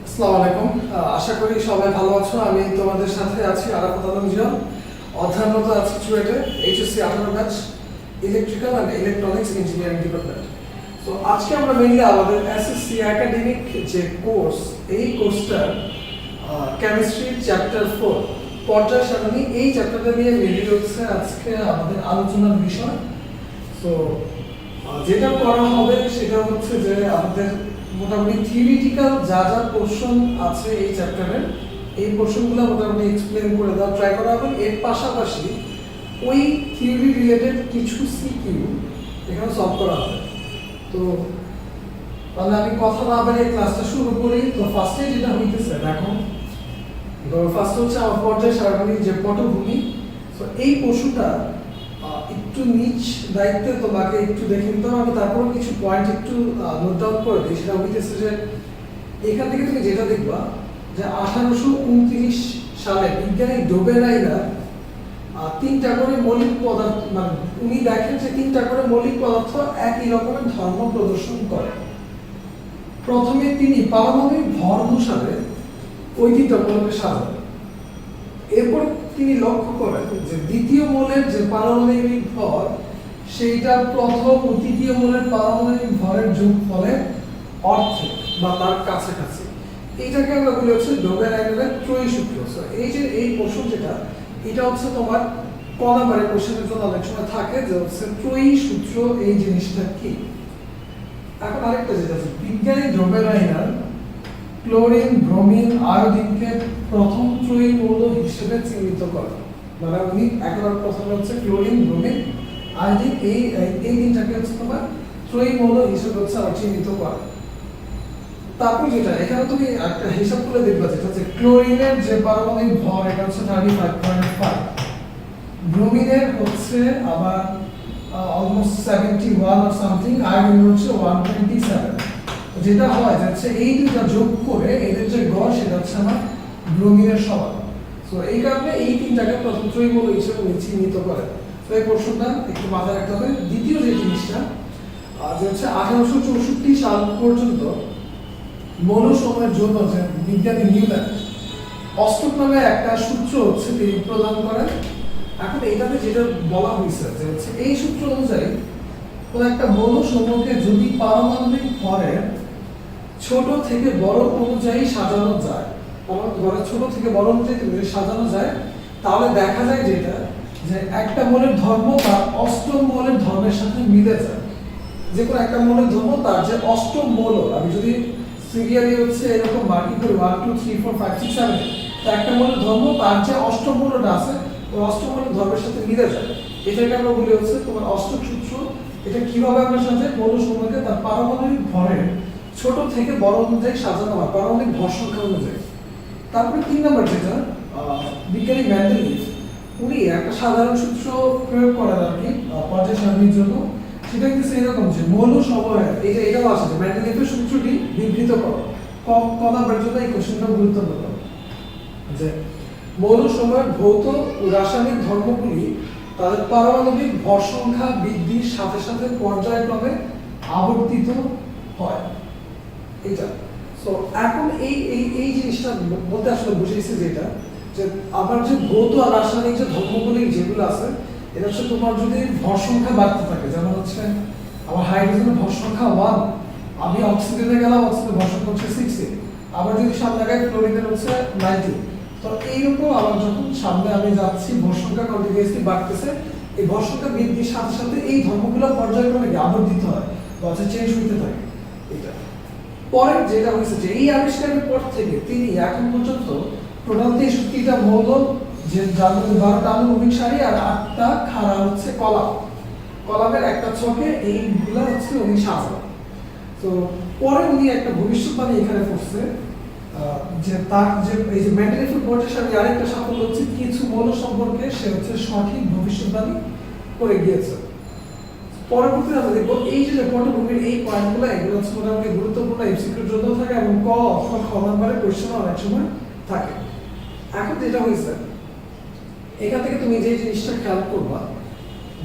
আসসালামু আলাইকুম। আশা করি সবাই ভালো আছো। আমি তোমাদের সাথে আছি আরাফাত আলম জিয়া। অধ্যয়নরত আছি চুয়েটে HSC 18 batch electrical and electronics engineering department. তো আজকে আমরা মেইনলি আমাদের এসএসসি একাডেমিক যে কোর্স, এই কোর্সটার কেমিস্ট্রি চ্যাপ্টার 4 পর্যায় সারণী, এই চ্যাপ্টারটা নিয়ে মেইনলি হচ্ছে আজকে আমাদের আলোচনার বিষয়। তো যেটা করা হবে সেটা হচ্ছে যে আমাদের মোটামুটি থিওরিটিক্যাল যা যা পোর্শন আছে এই চ্যাপ্টারের, এই পোর্শনগুলো মোটামুটি এক্সপ্লেন করে দেওয়া ট্রাই করা হবে। এর পাশাপাশি ওই থিওরি রিলেটেড কিছু সিকিউ এখানে সলভ করা হবে। তো তাহলে আমি কথা না বাড়িয়ে ক্লাসটা শুরু করি। তো ফার্স্টে যেটা হইতেছে এখন, তো ফার্স্ট হচ্ছে আমার পর্যায় সারণীর যে পটভূমি। তো এই পোর্শনটা একটু নিচ দায়িত্বে তোমাকে একটু দেখে নিতে হবে। আমি তারপরে কিছু পয়েন্ট একটু নোট ডাউন করে দিই। সেটা হইতেছে যে এখান থেকে তুমি যেটা দেখবা যে 1829 সালে বিজ্ঞানী ডোবেরাইনার তিনটা করে মৌলিক পদার্থ, মানে উনি দেখেন যে তিনটা করে মৌলিক পদার্থ একই রকমের ধর্ম প্রদর্শন করে। প্রথমে তিনি পারমাণবিক ভর অনুসারে ওই তিনটা মৌলকে সাজান। এরপর তিনি লক্ষ্য করেন যে দ্বিতীয় মৌলের যে পারমাণবিক ভর, সেইটা প্রথম ও তৃতীয় মৌলের পারমাণবিক ভরের যোগফলের অর্ধেক বা তার কাছাকাছি। এইটাকে আমরা বলি হচ্ছে ডোবেরাইনারের ত্রয়ী সূত্র। এই যে এই প্রশ্ন যেটা, এটা হচ্ছে তোমার ক নাম্বারের কোশ্চেনের জন্য অনেক সময় থাকে যে হচ্ছে ত্রয়ী সূত্র এই জিনিসটা কি। এখন আরেকটা যেটা আছে, বিজ্ঞানী ডোবেরাইনার ক্লোরিন, ব্রোমিন, আয়োডিনকে প্রথম ত্রয়ী মৌল হিসেবে চিহ্নিত করেন। মানে উনি একবার প্রথমে হচ্ছে ক্লোরিন, ব্রোমিন, আয়োডিন, এই তিনটাকে হচ্ছে তোমার ত্রয়ী মৌল হিসেবে হচ্ছে আবার চিহ্নিত করেন। তারপর যেটা এখানে তুমি একটা হিসাব করে দেখবা, যেটা হচ্ছে ক্লোরিনের যে পারমাণবিক ভর এটা হচ্ছে 35.5, ব্রোমিনের হচ্ছে আবার অলমোস্ট 71 অর সামথিং, আয়োডিন হচ্ছে 127। যেটা হয় যাচ্ছে এই দুটো যোগ করে এদের যে গড় সেটা হচ্ছে আমার ব্রোমিনের সমান। সো এই কারণে এই তিনটাকে প্রথম ত্রয়ী মৌল হিসেবে চিহ্নিত করে। তো এই প্রশ্নটা একটু মাথায় রাখতে হবে। দ্বিতীয় যে জিনিসটা যে হচ্ছে 1864 সাল পর্যন্ত মৌল সময়ের জন্য যে বিজ্ঞানী নিউটন অষ্টক নামে একটা সূত্র হচ্ছে তিনি প্রদান করেন। এখন এটাতে যেটা বলা হয়েছে যে হচ্ছে এই সূত্র অনুযায়ী কোন একটা মৌল সমূহকে যদি পারমাণবিক ভরের ছোট থেকে বড় অনুযায়ী সাজানো যায়, ঘরের ছোট থেকে বড় অনুযায়ী যদি সাজানো যায়, তাহলে দেখা যায় যেটা যে একটা মৌলের ধর্ম তার অষ্টম মৌলের ধর্মের সাথে মিলে যায়। যে কোনো একটা মৌলের ধর্ম তার যে অষ্টম মৌল, আমি যদি সিরিয়ালি হচ্ছে এরকম মার্কিং করি 1 2 3 4 5 6 7, তো একটা মৌলের ধর্ম তার যে অষ্টম মৌলটা আছে ওই অষ্টম মৌলের ধর্মের সাথে মিলে যায়। এটাকে আমরা বলি হচ্ছে তোমার অষ্টক সূত্র। এটা কিভাবে আমরা সাজাই, মৌল সমূহকে তার পারমাণবিক ভরের ছোট থেকে বড় অনুযায়ী সাজানো হয়, পারমাণবিক ভর সংখ্যা অনুযায়ী। তারপরে 3 নম্বর যেটা, বিজ্ঞানী মেন্ডেলিভ উনি একটা সাধারণ সূত্র প্রয়োগ করেন আর কি পর্যায় সারণীর জন্য। সেটা কিন্তু এরকম যে মৌল সময়ের এটাও আছে যে মেন্ডেলিভের সূত্রটি বিবৃত করো। ক নাম্বারের জন্য এই কোশ্চেনটা গুরুত্বপূর্ণ যে মৌল সময়ের ভৌত ও রাসায়নিক ধর্মগুলি তাদের পারমাণবিক ভর সংখ্যা বৃদ্ধির সাথে সাথে পর্যায়ক্রমে আবর্তিত হয়। এটা সো এখন এই এই এই জিনিসটা বলতে আসলে বুঝেছি যেটা যে আমার যে ভৌত আর রাসায়নিক যে ধর্মগুলি যেগুলো আছে, এটা হচ্ছে তোমার যদি ভর সংখ্যা বাড়তে থাকে, যেমন হচ্ছে আমার হাইড্রোজেনের ভর সংখ্যা 1, আমি অক্সিজেনে গেলাম, অক্সিজেনের ভর সংখ্যা হচ্ছে 60, আবার যদি সামনে লাগাই ক্লোরিনের হচ্ছে 90। তো এইরকম আবার যখন সামনে আমি যাচ্ছি ভর সংখ্যা কন্টিনিউয়াসলি বাড়তেছে, এই ভর সংখ্যা বৃদ্ধির সাথে সাথে এই ধর্মগুলো পর্যায়ক্রমে আবর্তিত হয় বা চেঞ্জ হইতে থাকে। এটা পরের যেটা হয়েছে যে এই আবিষ্কারের পর থেকে তিনি এখন পর্যন্ত টোটাল 63টা মৌল, যে যার মধ্যে 12টা আণবিক সারি আর 8টা খাড়া হচ্ছে কলামের একটা ছকে এইগুলা হচ্ছে উনি সাজান। তো পরে উনি একটা ভবিষ্যৎবাণী এখানে করছে যে তার যে এই যে মেন্ডেলিভের পর্যায় সারণী আরেকটা সাফল্য হচ্ছে কিছু মৌল সম্পর্কে সে হচ্ছে সঠিক ভবিষ্যৎবাণী করে গিয়েছে। পরবর্তীতে আমরা দেখবো এই যে পটভূমির এই পয়েন্টগুলো, এগুলো হচ্ছে মোটামুটি গুরুত্বপূর্ণ এমসিকিউর জন্য থাকে এবং ক অথবা খ নাম্বারের কোশ্চেন অনেক সময় থাকে। এখন যেটা হয়েছে এখান থেকে তুমি যে জিনিসটা খেয়াল করবা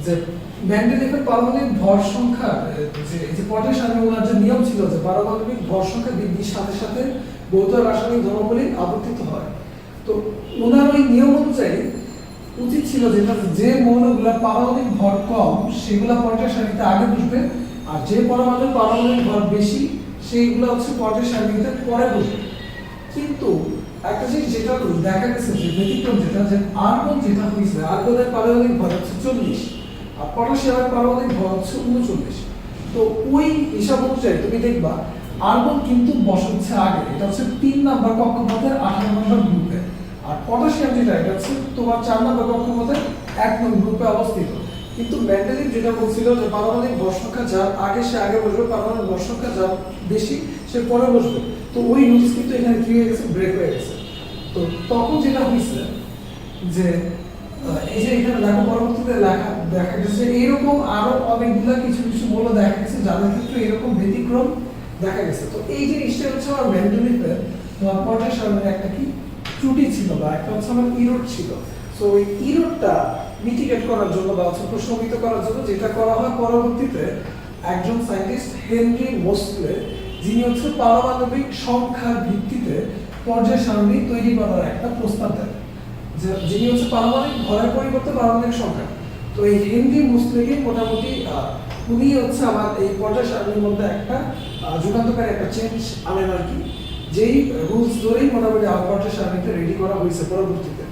যে মেন্ডেলিভের পারমাণবিক ভর সংখ্যা যে পর্যায় সারণী ওনার যে নিয়ম ছিল যে পারমাণবিক ভর সংখ্যা বৃদ্ধির সাথে সাথে ভৌত রাসায়নিক ধর্মাবলী আবর্তিত হয়। তো ওনার ওই নিয়ম অনুযায়ী উচিত ছিল যেটা যে মৌলগুলো পারমাণবিক ভর কম সেগুলো পর্যায় সারণীতে আগে বসবে, আর যে পরমাণুর পারমাণবিক ভর বেশি সেইগুলো হচ্ছে পর্যায় সারণীতে পরে বসবে। কিন্তু একটা জিনিস যেটা দেখা গেছে যে ব্যতিক্রম যেটা, যে আর্গন যেটা হয়েছে, আর্গনের পারমাণবিক ভর হচ্ছে 40 আর পটাশিয়ামের পারমাণবিক ভর হচ্ছে 39। তো ওই হিসাব অনুযায়ী তুমি দেখবা আর্গন কিন্তু বসাচ্ছে আগে, এটা হচ্ছে 3 নাম্বার কক্ষপথের 18 নম্বর গ্রুপে, আর পটাশিয়াম যেটা এটা হচ্ছে তোমার 4 নাম্বার কক্ষপথের 1 নম্বর গ্রুপে অবস্থিত। কিন্তু মেন্ডেলিভ যেটা বলছিল যে পারমাণবিক ভর সংখ্যা যার আগে সে আগে বসবে, পারমাণবিক ভর সংখ্যা যার বেশি সে পরে বসবে। তো ওই রুলস কিন্তু এখানে কি হয়ে গেছে, ব্রেক হয়ে গেছে। তো তখন যেটা হয়েছে যে এই যে এখানে দেখো পরবর্তীতে দেখা গেছে এইরকম আরো অনেকগুলা কিছু কিছু মৌল দেখা গেছে যাদের ক্ষেত্রে এরকম ব্যতিক্রম দেখা গেছে। তো এই জিনিসটা হচ্ছে আমার মেন্ডেলিভের তোমার পর্যায় সারণীর একটা কি ত্রুটি ছিল বা একটা হচ্ছে আমার ইরোড ছিল। সো ওই ইরোডটা মিটিগেট করার জন্য বা হচ্ছে প্রশমিত করার জন্য যেটা করা হয় পরবর্তীতে একজন সায়েন্টিস্ট হেনরি মোসলে, যিনি হচ্ছে পারমাণবিক সংখ্যার ভিত্তিতে পর্যায় সারণী তৈরি করার একটা প্রস্তাব দেন, যিনি হচ্ছে পারমাণবিক ভরের পরিবর্তে পারমাণবিক সংখ্যা। তো এই হেনরি মোসলেকে মোটামুটি উনি হচ্ছে আমার এই পর্যায় সারণীর মধ্যে একটা যুগান্তকারী একটা চেঞ্জ আনেন আর কি, যেই রুলস ধরেই মোটামুটি আমার পর্যায় সারণীতে রেডি করা হয়েছে পরবর্তীতে।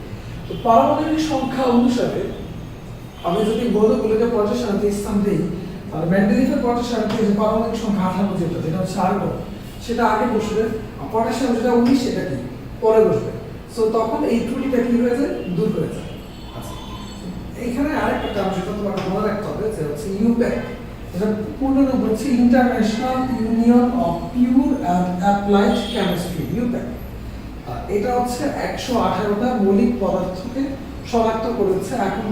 তো পারমাণবিক সংখ্যা অনুসারে আমি যদি মৌলগুলোকে পর্যায় সারণীতে স্থান দিই, তাহলে মেন্ডেলিভের পর্যায় সারণীতে যে পারমাণবিক সংখ্যা 58 যেটা হচ্ছে আর্গন, সেটা আগে বসবে, আর পটাশিয়াম যেটা 19 সেটা কি পরে বসবে। সো তখন এই ত্রুটিটা কি হয়ে যায়, দূর হয়ে যায়। আচ্ছা, এইখানে আরেকটা টার্ম যেটা তোমাকে মনে রাখতে হবে যে হচ্ছে ইউপ্যাক, এটা পূর্ণ রূপ হচ্ছে international union of pure and applied chemistry, IUPAC. এটা হচ্ছে 118টা মৌলিক পদার্থকে শনাক্ত করেছে এখন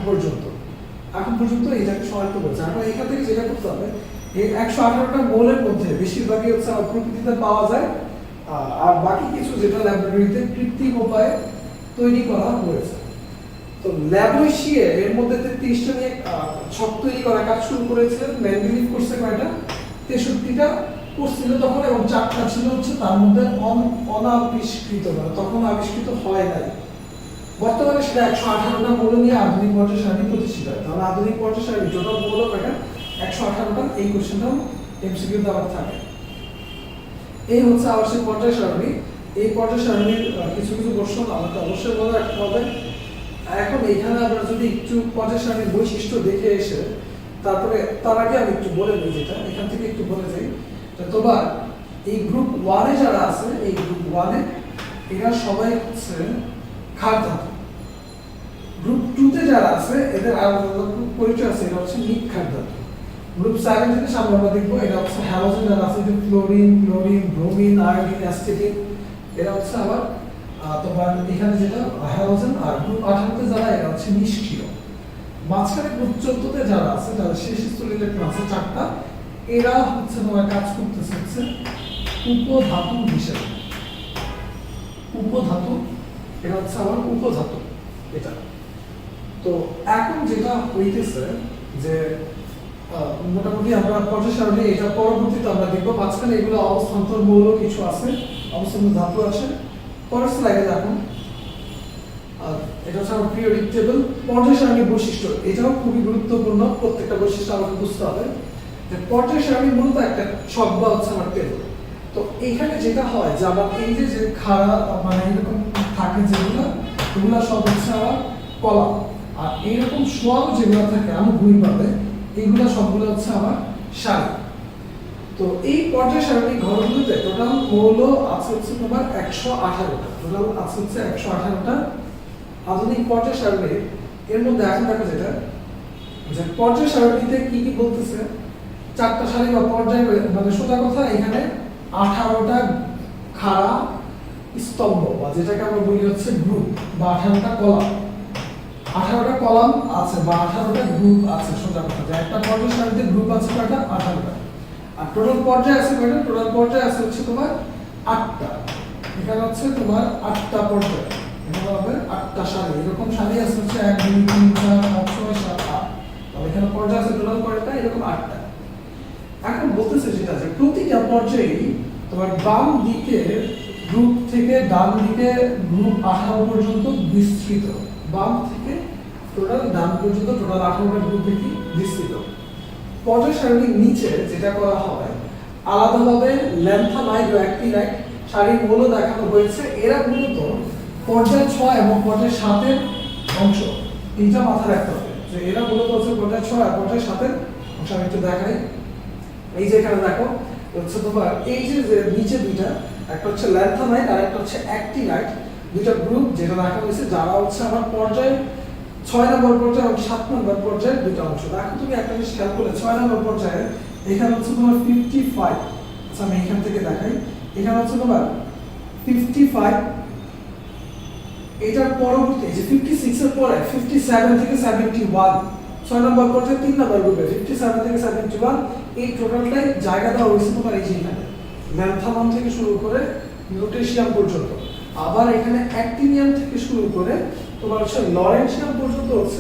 পর্যন্ত এটাকে শনাক্ত করেছে। এখন এখান থেকে যেটা করতে হবে, এই 118টা মৌলের মধ্যে বেশিরভাগই হচ্ছে প্রকৃতিতে পাওয়া যায়, আর বাকি কিছু যেটা ল্যাবরেটরিতে কৃত্রিম উপায়ে তৈরি করা হয়েছে। তো ল্যাবরেটরিয়ে এর মধ্যে 33টা নিয়ে ছক তৈরি করা কাজ শুরু করেছিলেন। মেন্ডেলিভ করছে কয়টা, 63টা করছিল তখন, এবং 4টা ছিল হচ্ছে তার মধ্যে অনাবিষ্কৃত, মানে তখন আবিষ্কৃত হয় নাই। বর্তমানে সেটা 118টা মৌল নিয়ে আধুনিক পর্যায় সারণী প্রতিষ্ঠিত হয়। তাহলে আধুনিক পর্যায় সারণী টোটাল মৌল কয়টা, 118টা। এই কোশ্চেনটাও এমসিকিউ তে আবার থাকে। এই হচ্ছে আবাসিক পর্যায় সারণী। এই পর্যায় সারণীর কিছু কিছু প্রশ্ন আমাকে অবশ্যই মনে রাখতে হবে। এখন এখানে আমরা যদি একটু পর্যায় সারণীর বৈশিষ্ট্য দেখে এসে তারপরে তার আগে আমি একটু বলে দিই, যেটা এখান থেকে একটু বলে যাই, তোমার এই গ্রুপ 1 এ যারা আছে, এই গ্রুপ 1 এ এরা সবাই হচ্ছে ক্ষার ধাতু। গ্রুপ 2 তে যারা আছে এদের আলাদা পরিচয় আছে, এরা হচ্ছে নিক্ষার ধাতু। গ্রুপ 7 থেকে সামনে আমরা দেখবো এটা হচ্ছে হ্যালোজেন যারা আছে, যে ক্লোরিন, ব্রোমিন, আয়োডিন, অ্যাসিটিন, এরা হচ্ছে আবার তোমার এখানে যেটা হ্যালোজেন। আর গ্রুপ 18 তে যারা এরা হচ্ছে নিষ্ক্রিয়। মাঝখানে গ্রুপ 14 তে যারা আছে, যারা শেষ স্থল ইলেকট্রন আছে 4টা, এরা হচ্ছে তোমার কাজ করতেছে হচ্ছে উপধাতু হিসেবে। উপধাতু, এটা হচ্ছে আমার উপধাতু এটা। তো এখন যেটা হইতেছে যে মোটামুটি আমরা পর্যায় সারণী এটা পরবর্তীতে আমরা দেখবো। মাঝখানে এগুলো অবস্থান্তর মৌল কিছু আছে, অবস্থান্তর ধাতু আছে। পরের স্লাইডে দেখুন, এটা হচ্ছে আমার পিরিয়ডিক টেবল। পর্যায় সারণীর বৈশিষ্ট্য এটাও খুবই গুরুত্বপূর্ণ, প্রত্যেকটা বৈশিষ্ট্য আমাকে বুঝতে হবে। যে পর্যায় সারণী মূলত একটা ছক বা হচ্ছে আমার টেবল। তো এইখানে যেটা হয় যে আমার এই যে খাড়া মানে এরকম থাকে যেগুলো, এগুলো সব হচ্ছে আমার কলাম, আর এইরকম সোয়ালো যেগুলো থাকে অনুভূমিকভাবে, এইগুলো সবগুলো হচ্ছে আমার সারি। তো এই পর্যায় সারণী ঘরগুলোতে টোটাল মৌল আছে হচ্ছে তোমার 118টা, টোটাল আছে হচ্ছে 118টা আধুনিক পর্যায় সারণী। এর মধ্যে এখন দেখো যেটা যে পর্যায় সারণীতে কি কি বলতেছে, 4টা সারি বা পর্যায়, মানে সোজা কথা এখানে 18টা খাড়া স্তম্ভ বা যেটাকে আমরা বলি হচ্ছে গ্রুপ, বা 18টা কলাম। 18টা কলাম আছে বা 18টা গ্রুপ আছে, সোজা কথা যে একটা পর্যায় সারণীতে গ্রুপ আছে কয়টা, 18টা। আর টোটাল পর্যায় আছে কয়টা, টোটাল পর্যায় আছে হচ্ছে তোমার 8টা। এখানে হচ্ছে তোমার 8টা পর্যায়, এখানে হবে 8টা সারি। এরকম সারি আছে হচ্ছে 1 2 3 4 5 6 7 8। তাহলে এখানে পর্যায় আছে টোটাল কয়টা, এরকম 8টা। এখন বলতেছে যেটা যে প্রতিটা পর্যায়ে তোমার বাম দিকের গ্রুপ থেকে ডান দিকে গ্রুপ 18 পর্যন্ত বিস্তৃত, বাম থেকে টোটাল ডান পর্যন্ত টোটাল 18টা গ্রুপ থেকে বিস্তৃত। পর্যায় সারণীর নিচে যেটা করা হয় আলাদাভাবে ল্যান্থামাইড ও অ্যাক্টিনাইড সারির মৌল দেখানো হয়েছে। এরা মূলত পর্যায় 6 এবং পর্যায় 7 এর অংশ। এইটা মাথায় রাখতে হবে যে এরা মূলত হচ্ছে পর্যায় 6 আর পর্যায় 7 এর অংশ। আমি একটু দেখাই। এই যে এখানে দেখো হচ্ছে তোমার এই যে নিচে দুইটা, একটা হচ্ছে ল্যান্থামাইড আর একটা হচ্ছে অ্যাক্টিনাইড, দুইটা গ্রুপ যেটা দেখা হয়েছে যারা হচ্ছে আমার পর্যায় 6 নম্বর পর্যায়ে এবং 7 নম্বর পর্যায়ের দুটো অংশ। দেখো তুমি একটা জিনিস খেয়াল করলে 6 নম্বর পর্যায়ে এখানে হচ্ছে তোমার 55। আচ্ছা আমি এখান থেকে দেখাই। এখানে হচ্ছে তোমার 55, এটার পরবর্তী যে 56 এর পরে 57 থেকে 71, 6 নম্বর পর্যায়ে 3 নম্বর গ্রুপে 57 থেকে 71, এই টোটালটাই জায়গা দেওয়া হয়েছে তোমার এই যে এখানে ল্যান্থামাম থেকে শুরু করে লুটেশিয়াম পর্যন্ত। আবার এখানে অ্যাক্টিনিয়াম থেকে শুরু করে তোমার হচ্ছে লরেন্সিয়াম পর্যন্ত হচ্ছে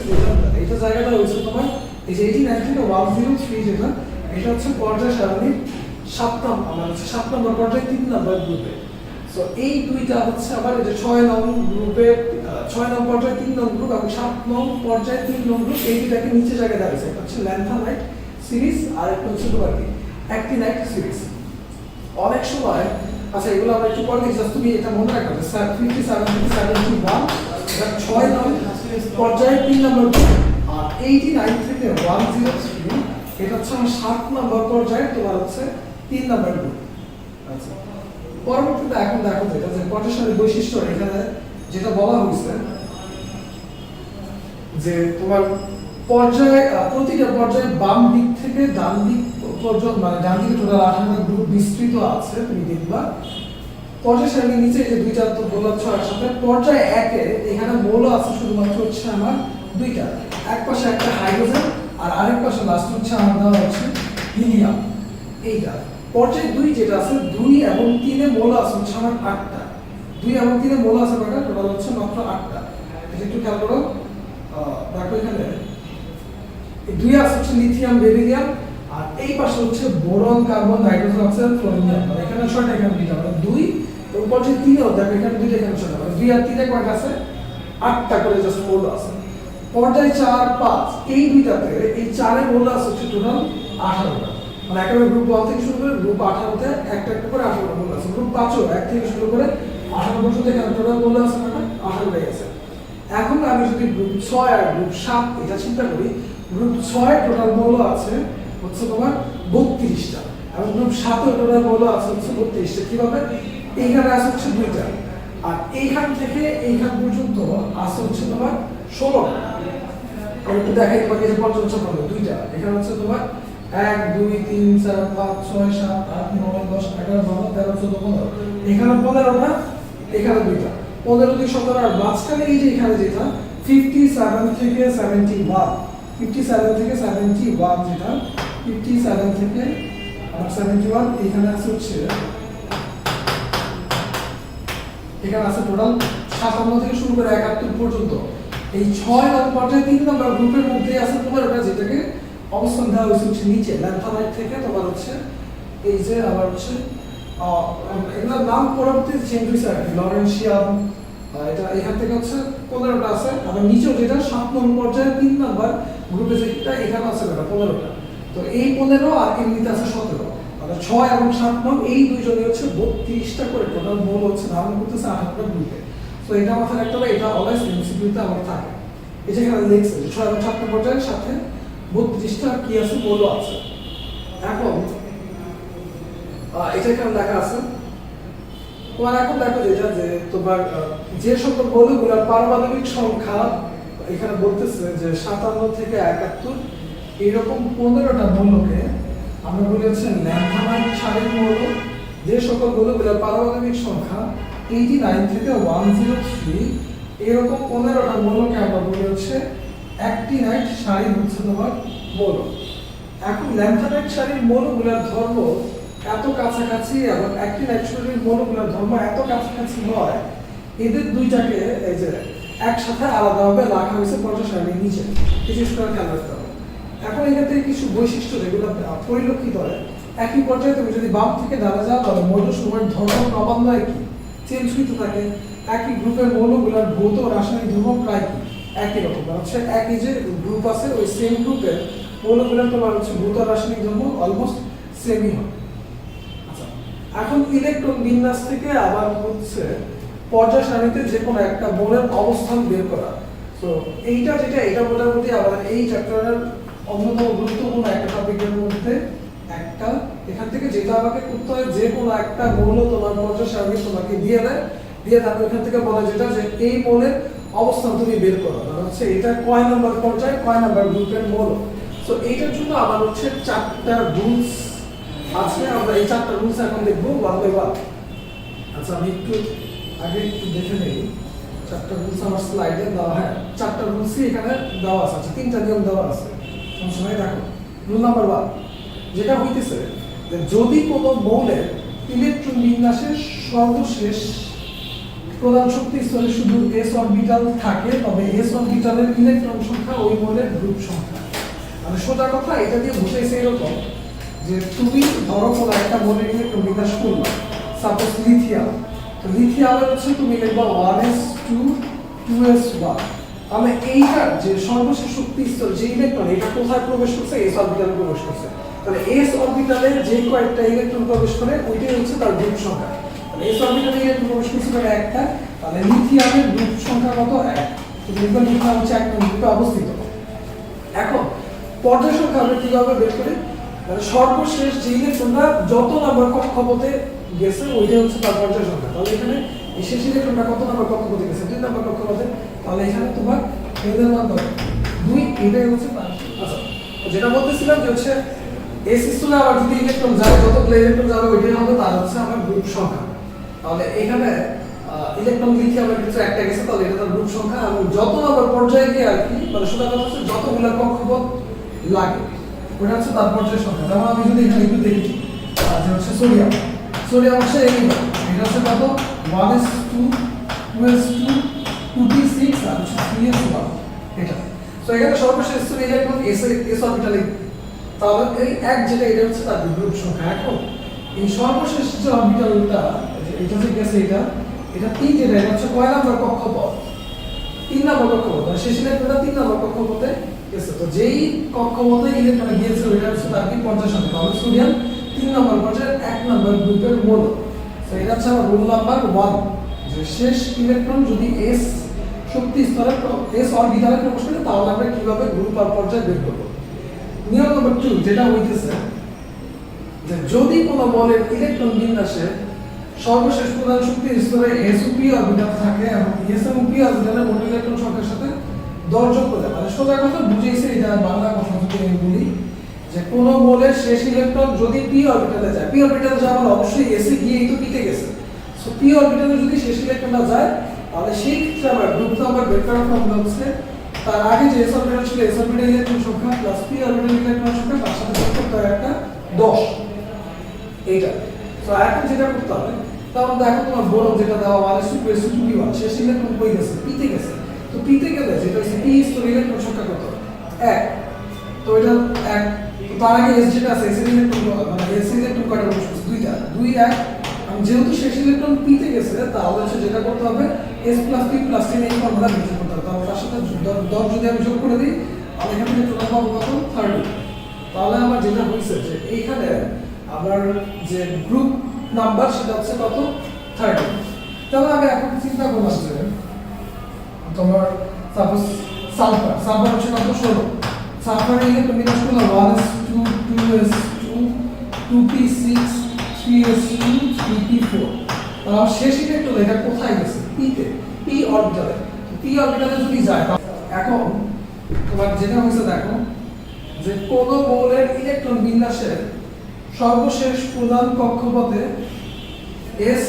এটা জায়গা দেওয়া হয়েছে তোমার এই যে 89 থেকে 103, যেটা এটা হচ্ছে পর্যায় সারণীর 7 নম্বর পর্যায়ে 3 নম্বর গ্রুপে। সো এই দুইটা হচ্ছে আবার এই যে 6 নং গ্রুপে 6 নং পর্যায়ে 3 নং গ্রুপ এবং 7 নং পর্যায়ে 3 নং গ্রুপ, এই দুইটাকে নিচে জায়গা দেওয়া হয়েছে। একটা হচ্ছে ল্যান্থামাইড সিরিজ আর একটা হচ্ছে তোমার কি অ্যাক্টিনাইড সিরিজ। অনেক সময় আচ্ছা এগুলো আমরা একটু পরে জাস্ট তুমি এটা মনে রাখবে 57 থেকে 71 এটা 6 নং পর্যায়ে 3 নম্বর গ্রুপ, আর 89 থেকে 103 এটা হচ্ছে 7 নম্বর পর্যায়ে তোমার হচ্ছে 3 নম্বর গ্রুপ। আচ্ছা পরবর্তীতে এখন দেখো যেটা যে পর্যায় সারণীর বৈশিষ্ট্য এখানে যেটা বলা হয়েছে যে তোমার পর্যায়ে প্রতিটা পর্যায়ে বাম দিক থেকে ডান দিক পর্যন্ত মানে ডান দিকে টোটাল 18টা গ্রুপ বিস্তৃত আছে। তুমি দেখবা পর্যায় সারণীর নিচে এই যে দুইটা তো বললাম 6 এর সাথে পর্যায় 1 এ এখানে মৌল আছে শুধুমাত্র হচ্ছে আমার দুইটা, এক পাশে একটা হাইড্রোজেন আর আরেক পাশে লাস্ট হচ্ছে আমার দেওয়া হচ্ছে হিলিয়াম। এইটা পর্যায় 2 যেটা আছে 2 এবং 3 এ মৌল আছে হচ্ছে আমার 8টা, 2 এবং 3 এ মৌল আছে কয়টা টোটাল হচ্ছে মাত্র 8টা। এটা একটু খেয়াল করো। দেখো এখানে 2 আছে হচ্ছে লিথিয়াম বেরিলিয়াম আর এই পাশে হচ্ছে বোরন কার্বন নাইট্রোজেন অক্সাইড ফ্লোরিনিয়াম। মানে এখানে 6টা, এখানে 2টা, মানে 2 এবং পর্যায় 3 এও দেখো এখানে 2টা, এখানে 6টা, মানে 2 আর 3 এ কয়টা আছে 8টা করে জাস্ট মৌল আছে। পর্যায় 4, 5 এই দুইটাতে এই 4 এ মৌল আছে হচ্ছে টোটাল 18টা, মানে একেবারে গ্রুপ 1 থেকে শুরু করে গ্রুপ 18 তে একটা একটা করে 18টা মৌল আছে। গ্রুপ 5 ও 1 থেকে শুরু করে 18 পর্যন্ত এখানে টোটাল মৌল আছে কয়টা 18টাই আছে। এখন আমি যদি গ্রুপ 6 আর গ্রুপ 7 এটা চিন্তা করি, গ্রুপ 6 টোটাল মৌল আছে হচ্ছে তোমার 32টা এবং গ্রুপ 7 এ টোটাল মৌল আছে হচ্ছে 32টা। কিভাবে? এইখানে আছে হচ্ছে 2টা আর এইখান থেকে এইখান পর্যন্ত আছে হচ্ছে তোমার 16টা। আমি একটু দেখাই তোমাকে যে পর্যন্ত 2টা, এখানে হচ্ছে তোমার 1 2 3 4 5 6 7 8 9 10 11 12 13 14 15, এখানে 15টা, এখানে 2টা, 15 থেকে 17 আর মাঝখানে এই যে এখানে যেটা 57 থেকে 71, 57 থেকে 71 যেটা 57 থেকে 71 এখানে আছে হচ্ছে এখানে আছে টোটাল 57 থেকে শুরু করে 71 পর্যন্ত। এই 6 নম্বর পর্যায়ে 3 নম্বর গ্রুপের মধ্যে আছে তোমার ওটা যেটাকে অবস্থান দেওয়া হচ্ছে নিচে ল্যান্থামাইড থেকে তোমার হচ্ছে এই যে আবার হচ্ছে এগুলোর নাম পরবর্তীতে চেঞ্জ হয়েছে আর কি, লরেন্সিয়াম, এটা এখান থেকে হচ্ছে 15টা আছে। আবার নিচেও যেটা 7 নম্বর পর্যায়ে 3 নম্বর গ্রুপে যেটা এখানে আছে কয়টা 15টা। তো এই 15 আর এমনিতে আছে 17, মানে 6 এবং 7 নং এই দুইজনে হচ্ছে 32টা করে টোটাল মৌল হচ্ছে ধারণ করতেছে 18টা গ্রুপে। তো এটা মাথায় রাখতে হবে, এটা অলওয়েজ এমসিকিউতে আমার থাকে। এই যে এখানে লিখছে যে 6 এবং 7 নম্বর পর্যায়ের সাথে 32টা কি আছে মৌল আছে। এখন এটা এখানে লেখা আছে তোমার। এখন দেখো যেটা যে তোমার যে সকল মৌলগুলোর পারমাণবিক সংখ্যা এখানে বলতেছে যে 57 থেকে 71 এরকম 15টা মৌলকে আমরা বলেছি ল্যান্থামাইড সারির মৌল। যে সকল মৌলগুলোর পারমাণবিক সংখ্যা 89 থেকে 103 এরকম 15টা মৌলকে আমরা বলি হচ্ছে অ্যাক্টিনাইড সারির হচ্ছে তোমার মৌল। এখন ল্যান্থামাইড সারির মৌলগুলোর ধর্ম এত কাছাকাছি এবং অ্যাক্টিনাইড সারির মৌলগুলোর ধর্ম এত কাছাকাছি হয়, এদের দুইটাকে এই যে একসাথে আলাদাভাবে রাখা হয়েছে পর্যায় সারণীর নিচে। বিশেষ করে খেয়াল রাখতে হবে। এখন এখান থেকে কিছু বৈশিষ্ট্য যেগুলো পরিলক্ষিত হয়, একই পর্যায়ে তুমি যদি বাম থেকে ডানে যাও তাহলে মৌলসমূহের ধর্ম ক্রমান্বয়ে কি চেঞ্জ হইতে থাকে। একই গ্রুপের মৌলগুলোর ভৌত ও রাসায়নিক ধর্ম প্রায় কি একই রকম, মানে হচ্ছে একই যে গ্রুপ আছে ওই সেম গ্রুপের মৌলগুলোর তোমার হচ্ছে ভৌত ও রাসায়নিক ধর্ম অলমোস্ট সেমই হয়। আচ্ছা, এখন ইলেকট্রন বিন্যাস থেকে আবার হচ্ছে পর্যায় সারণীতে যে কোনো একটা মৌলের অবস্থান বের করা। তো এইটা যেটা এটা মোটামুটি আমাদের এই চ্যাপ্টারের অন্যতম গুরুত্বপূর্ণ একটা টপিকের মধ্যে একটা। এখান থেকে যেটা আমাকে করতে হয়, যে কোনো একটা মৌল তোমার পর্যায় সারণী তোমাকে দিয়ে দেয়, দিয়ে তারপর এখান থেকে বলে যেটা যে এই মৌলের অবস্থান তুমি বের করো, মানে হচ্ছে এটা কয় নাম্বার পর্যায়ে কয় নাম্বার গ্রুপের মৌল। তো এইটার জন্য আমার হচ্ছে 4টা রুলস আছে, আমরা এই 4টা রুলস এখন দেখবো ওয়ান বাই ওয়ান। আচ্ছা, আমি একটু আগে একটু দেখে নেই 4টা রুলস আমার স্লাইডে দেওয়া। হ্যাঁ, 4টা রুলসই এখানে দেওয়া আছে। আচ্ছা, 3টা নিয়ম দেওয়া আছে, সমস্যা দেখো। রুল নাম্বার 1 যেটা হইতেছে যে যদি কোনো মৌলের ইলেকট্রন বিন্যাসের সর্বশেষ প্রধান শক্তি স্তরে শুধু s অরবিটাল থাকে, তবে s অরবিটালের ইলেকট্রন সংখ্যা ওই মৌলের গ্রুপ সংখ্যা। মানে সোজা কথা এটা দিয়ে বুঝাইছে এরকম যে তুমি ধরো কোনো একটা মৌলের ইলেকট্রন বিন্যাস করলো, সাপোজ লিথিয়াম। তো লিথিয়ামের হচ্ছে তুমি লিখবা 1s2 2s1। তাহলে এইটার যে সর্বশেষ শক্তি স্তর যে ইলেকট্রন, এটা কোথায় প্রবেশ করছে? s অরবিটালে প্রবেশ করছে। তাহলে s অরবিটালে যে কয়েকটা ইলেকট্রন প্রবেশ করে ওইটাই হচ্ছে তার গ্রুপ সংখ্যা। তাহলে s অরবিটালে ইলেকট্রন প্রবেশ করছে মানে একটা, তাহলে লিথিয়ামের গ্রুপ সংখ্যা কত? 1। তো লিথিয়াম হচ্ছে 1 নম্বর গ্রুপে অবস্থিত। এখন পর্যায় সংখ্যা আমরা কিভাবে বের করি? মানে সর্বশেষ যে ইলেকট্রনটা যত নাম্বার কক্ষপথে গেছে ওইটাই হচ্ছে তার পর্যায় সংখ্যা। তাহলে এখানে এই শেষ ইলেকট্রনটা কত নাম্বার কক্ষপথে গেছে? 2 নাম্বার কক্ষপথে। তাহলে এখানে তোমার এর মান কত? 2। এটাই হচ্ছে তার। আচ্ছা, যেটা বলতেছিলাম যে হচ্ছে s স্তরে আবার যদি ইলেকট্রন যায়, যতগুলো ইলেকট্রন যাবে ওইটাই হবে তার হচ্ছে আমার গ্রুপ সংখ্যা। তাহলে এখানে ইলেকট্রন লিথিয়ামের ক্ষেত্রে একটা গেছে, তাহলে এটা তার গ্রুপ সংখ্যা। এবং যত নাম্বার পর্যায়ে গিয়ে আর কি, মানে সোজা কথা হচ্ছে যতগুলো কক্ষপথ লাগে ওটা হচ্ছে তার পর্যায় সংখ্যা। যেমন আমি যদি এখানে একটু দেখি যে হচ্ছে সোডিয়াম, সোডিয়াম হচ্ছে এই এটা হচ্ছে কত? 1s2 2s2 2p6 আর হচ্ছে 3s1 এটা। তো এখানে সর্বশেষ স্তরে ইলেকট্রন s অরবিটালে, তাহলে এই এক যেটা এটা হচ্ছে তার গ্রুপ সংখ্যা। এখন এই সর্বশেষ যে অরবিটালটা এটা যে গেছে এটা 3 যেটা, এটা হচ্ছে কয় নাম্বার কক্ষপথ? 3 নাম্বার কক্ষপথ। মানে শেষ ইলেকট্রনটা 3 নাম্বার কক্ষপথে গেছে। তো যেই কক্ষপথে ইলেকট্রন গিয়েছে ওইটা হচ্ছে তার কি পর্যায় সংখ্যা। তাহলে সোডিয়াম 3 নাম্বার পর্যায়ে 1 নাম্বার গ্রুপের মৌল। তো এটা হচ্ছে আমার রুল নাম্বার 1, যে শেষ ইলেকট্রন যদি s শক্তি স্তরে s অরবিটালে প্রবেশ করে তাহলে আমরা কিভাবে গ্রুপ আর পর্যায় বের করব। নিয়ম নাম্বার 2 যেটা হইতেছে যে যদি কোনো মৌলের ইলেকট্রন বিন্যাসে সর্বশেষ প্রধান শক্তি স্তরে s ও p অরবিটাল থাকে এবং s এবং p অরবিটালের মোট ইলেকট্রন সংখ্যার সাথে দরজক করে, মানে সোজা কথা বুঝেইছে এটা বাংলা কথা যদি আমি বলি যে কোন মৌলের শেষ ইলেকট্রন যদি p অরবিটালে যায়, p অরবিটালে যাওয়ার অবশ্যই s এ গিয়েই তো p তে গেছে। সো p অরবিটালে যদি শেষ ইলেকট্রনটা যায় তাহলে সেই ক্ষেত্রে আমরা গ্রুপ নাম্বার বের করার ফর্মুলা হচ্ছে তার আগে যে s অরবিটাল ছিল s অরবিটাল ইলেকট্রন সংখ্যা প্লাস p অরবিটাল ইলেকট্রন সংখ্যা তার সাথে যোগ করতে হয় একটা 10 এইটা। তো এখন যেটা করতে হবে, তাহলে দেখো তোমার বোরন যেটা দেওয়া 1s2 2p1 শেষ ইলেকট্রন কই গেছে? p তে গেছে। তো p তে গেলে যেটা হচ্ছে p স্তর ইলেকট্রন সংখ্যা কত? 1। তো এটা 1। তো তার আগে s যেটা আছে s এর ইলেকট্রন মানে s ইলেকট্রন কয়টা প্রবেশ করছে? 2টা। 2 1। আমি যেহেতু শেষ ইলেকট্রন p তে গেছে তাহলে হচ্ছে যেটা করতে হবে s + p + 10 এই ফর্মুলা ব্যবহার করতে হবে। তাহলে তার সাথে 10 যদি আমি যোগ করে দিই তাহলে এখান থেকে টোটাল পাবো কত? 30। তাহলে আমার যেটা হইছে যে এইখানে আমার যে গ্রুপ নাম্বার সেটা হচ্ছে কত? 30। তাহলে আমি এখন চিন্তা করলাম যে তোমার সাপোজ সালফার হচ্ছে কত? 16। সালফার ইলেকট্রন বিন্যাস করলে 1s2 2s2 2p6 3s2 3p4। তাহলে শেষ ইলেকট্রন এটা কোথায় গেছে? p তে, p অরবিটালে। p অরবিটালে যদি যায় এখন তোমার যেটা হইছে দেখো যে কোন মৌলের ইলেকট্রন বিন্যাসের সর্বশেষ প্রধান কক্ষপথে s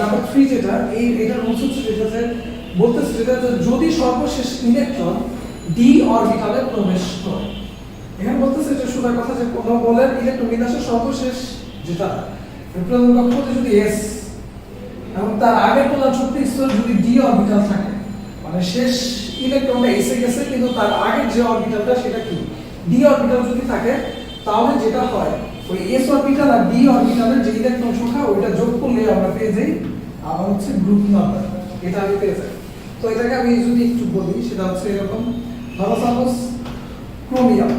নাম্বার 3 যেটা এটা রুলস হচ্ছে যেটাতে বলতেছে যেটা যদি সর্বশেষ ইলেকট্রন d অরবিটালে প্রবেশ করে। এখানে বলতেছে যে সোজা কথা যে কোন মৌলের ইলেকট্রন বিন্যাসের সর্বশেষ যেটা প্রধান কক্ষপথে যদি s এবং তার আগের প্রধান শক্তি স্তর যদি d অরবিটাল থাকে, মানে শেষ ইলেকট্রনটা s এ গেছে কিন্তু তার আগের যে অরবিটালটা সেটা কি d অরবিটাল যদি থাকে তাহলে যেটা হয় ওই s অরবিটাল আর d অরবিটালের যে ইলেকট্রন সংখ্যা ওইটা যোগ করলে আমরা পেয়ে যাই আবার হচ্ছে গ্রুপ নাম্বার, এটা আমি পেয়ে যাই। তো এটাকে আমি যদি একটু বলি সেটা হচ্ছে এরকম, ধরো সাপোজ ক্রোমিয়াম।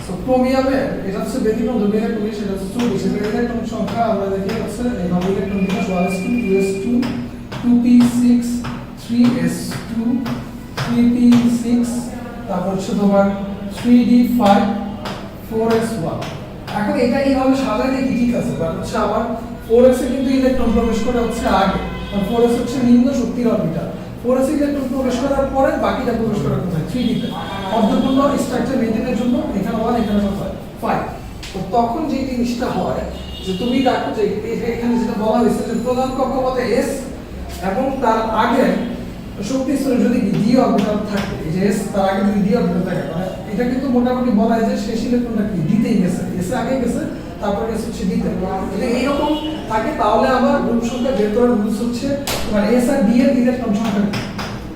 সো ক্রোমিয়ামে এটা হচ্ছে ব্যতিক্রম ধর্মী ইলেকট্রন, সেটা হচ্ছে 24 এর ইলেকট্রন সংখ্যা আমরা দেখি হচ্ছে এইভাবে ইলেকট্রন বিন্যাস 1s2 2s2 2p6 3s2 3p6 তারপর হচ্ছে তোমার 3d5 4s1। এখন এটা এইভাবে সাজালে কি ঠিক আছে, বাট হচ্ছে আবার 4s এ কিন্তু ইলেকট্রন প্রবেশ করে হচ্ছে আগে, আর 4s হচ্ছে নিম্ন শক্তির অরবিটাল। 4s ইলেকট্রন প্রবেশ করার পরে বাকিটা প্রবেশ করার কোথায় 3d তে অর্ধপূর্ণ স্ট্রাকচার মেইনটেইনের জন্য এখানে 1 এখানে কোথায় 5। তো তখন যে জিনিসটা হয় যে তুমি দেখো যে এখানে যেটা বলা হয়েছে যে প্রধান কক্ষপথে s এবং তার আগে শক্তি স্তরে যদি d অরবিটাল থাকে, এই যে s তার আগে যদি d অরবিটাল থাকে, মানে এটা কিন্তু মোটামুটি বলা যায় যে শেষ ইলেকট্রনটা কি d তেই গেছে, s আগে গেছে তারপর গেছে হচ্ছে d তে। যদি এইরকম থাকে তাহলে আমার গ্রুপ সংখ্যা বের করার রুলস হচ্ছে তোমার s আর d এর ইলেকট্রন সংখ্যা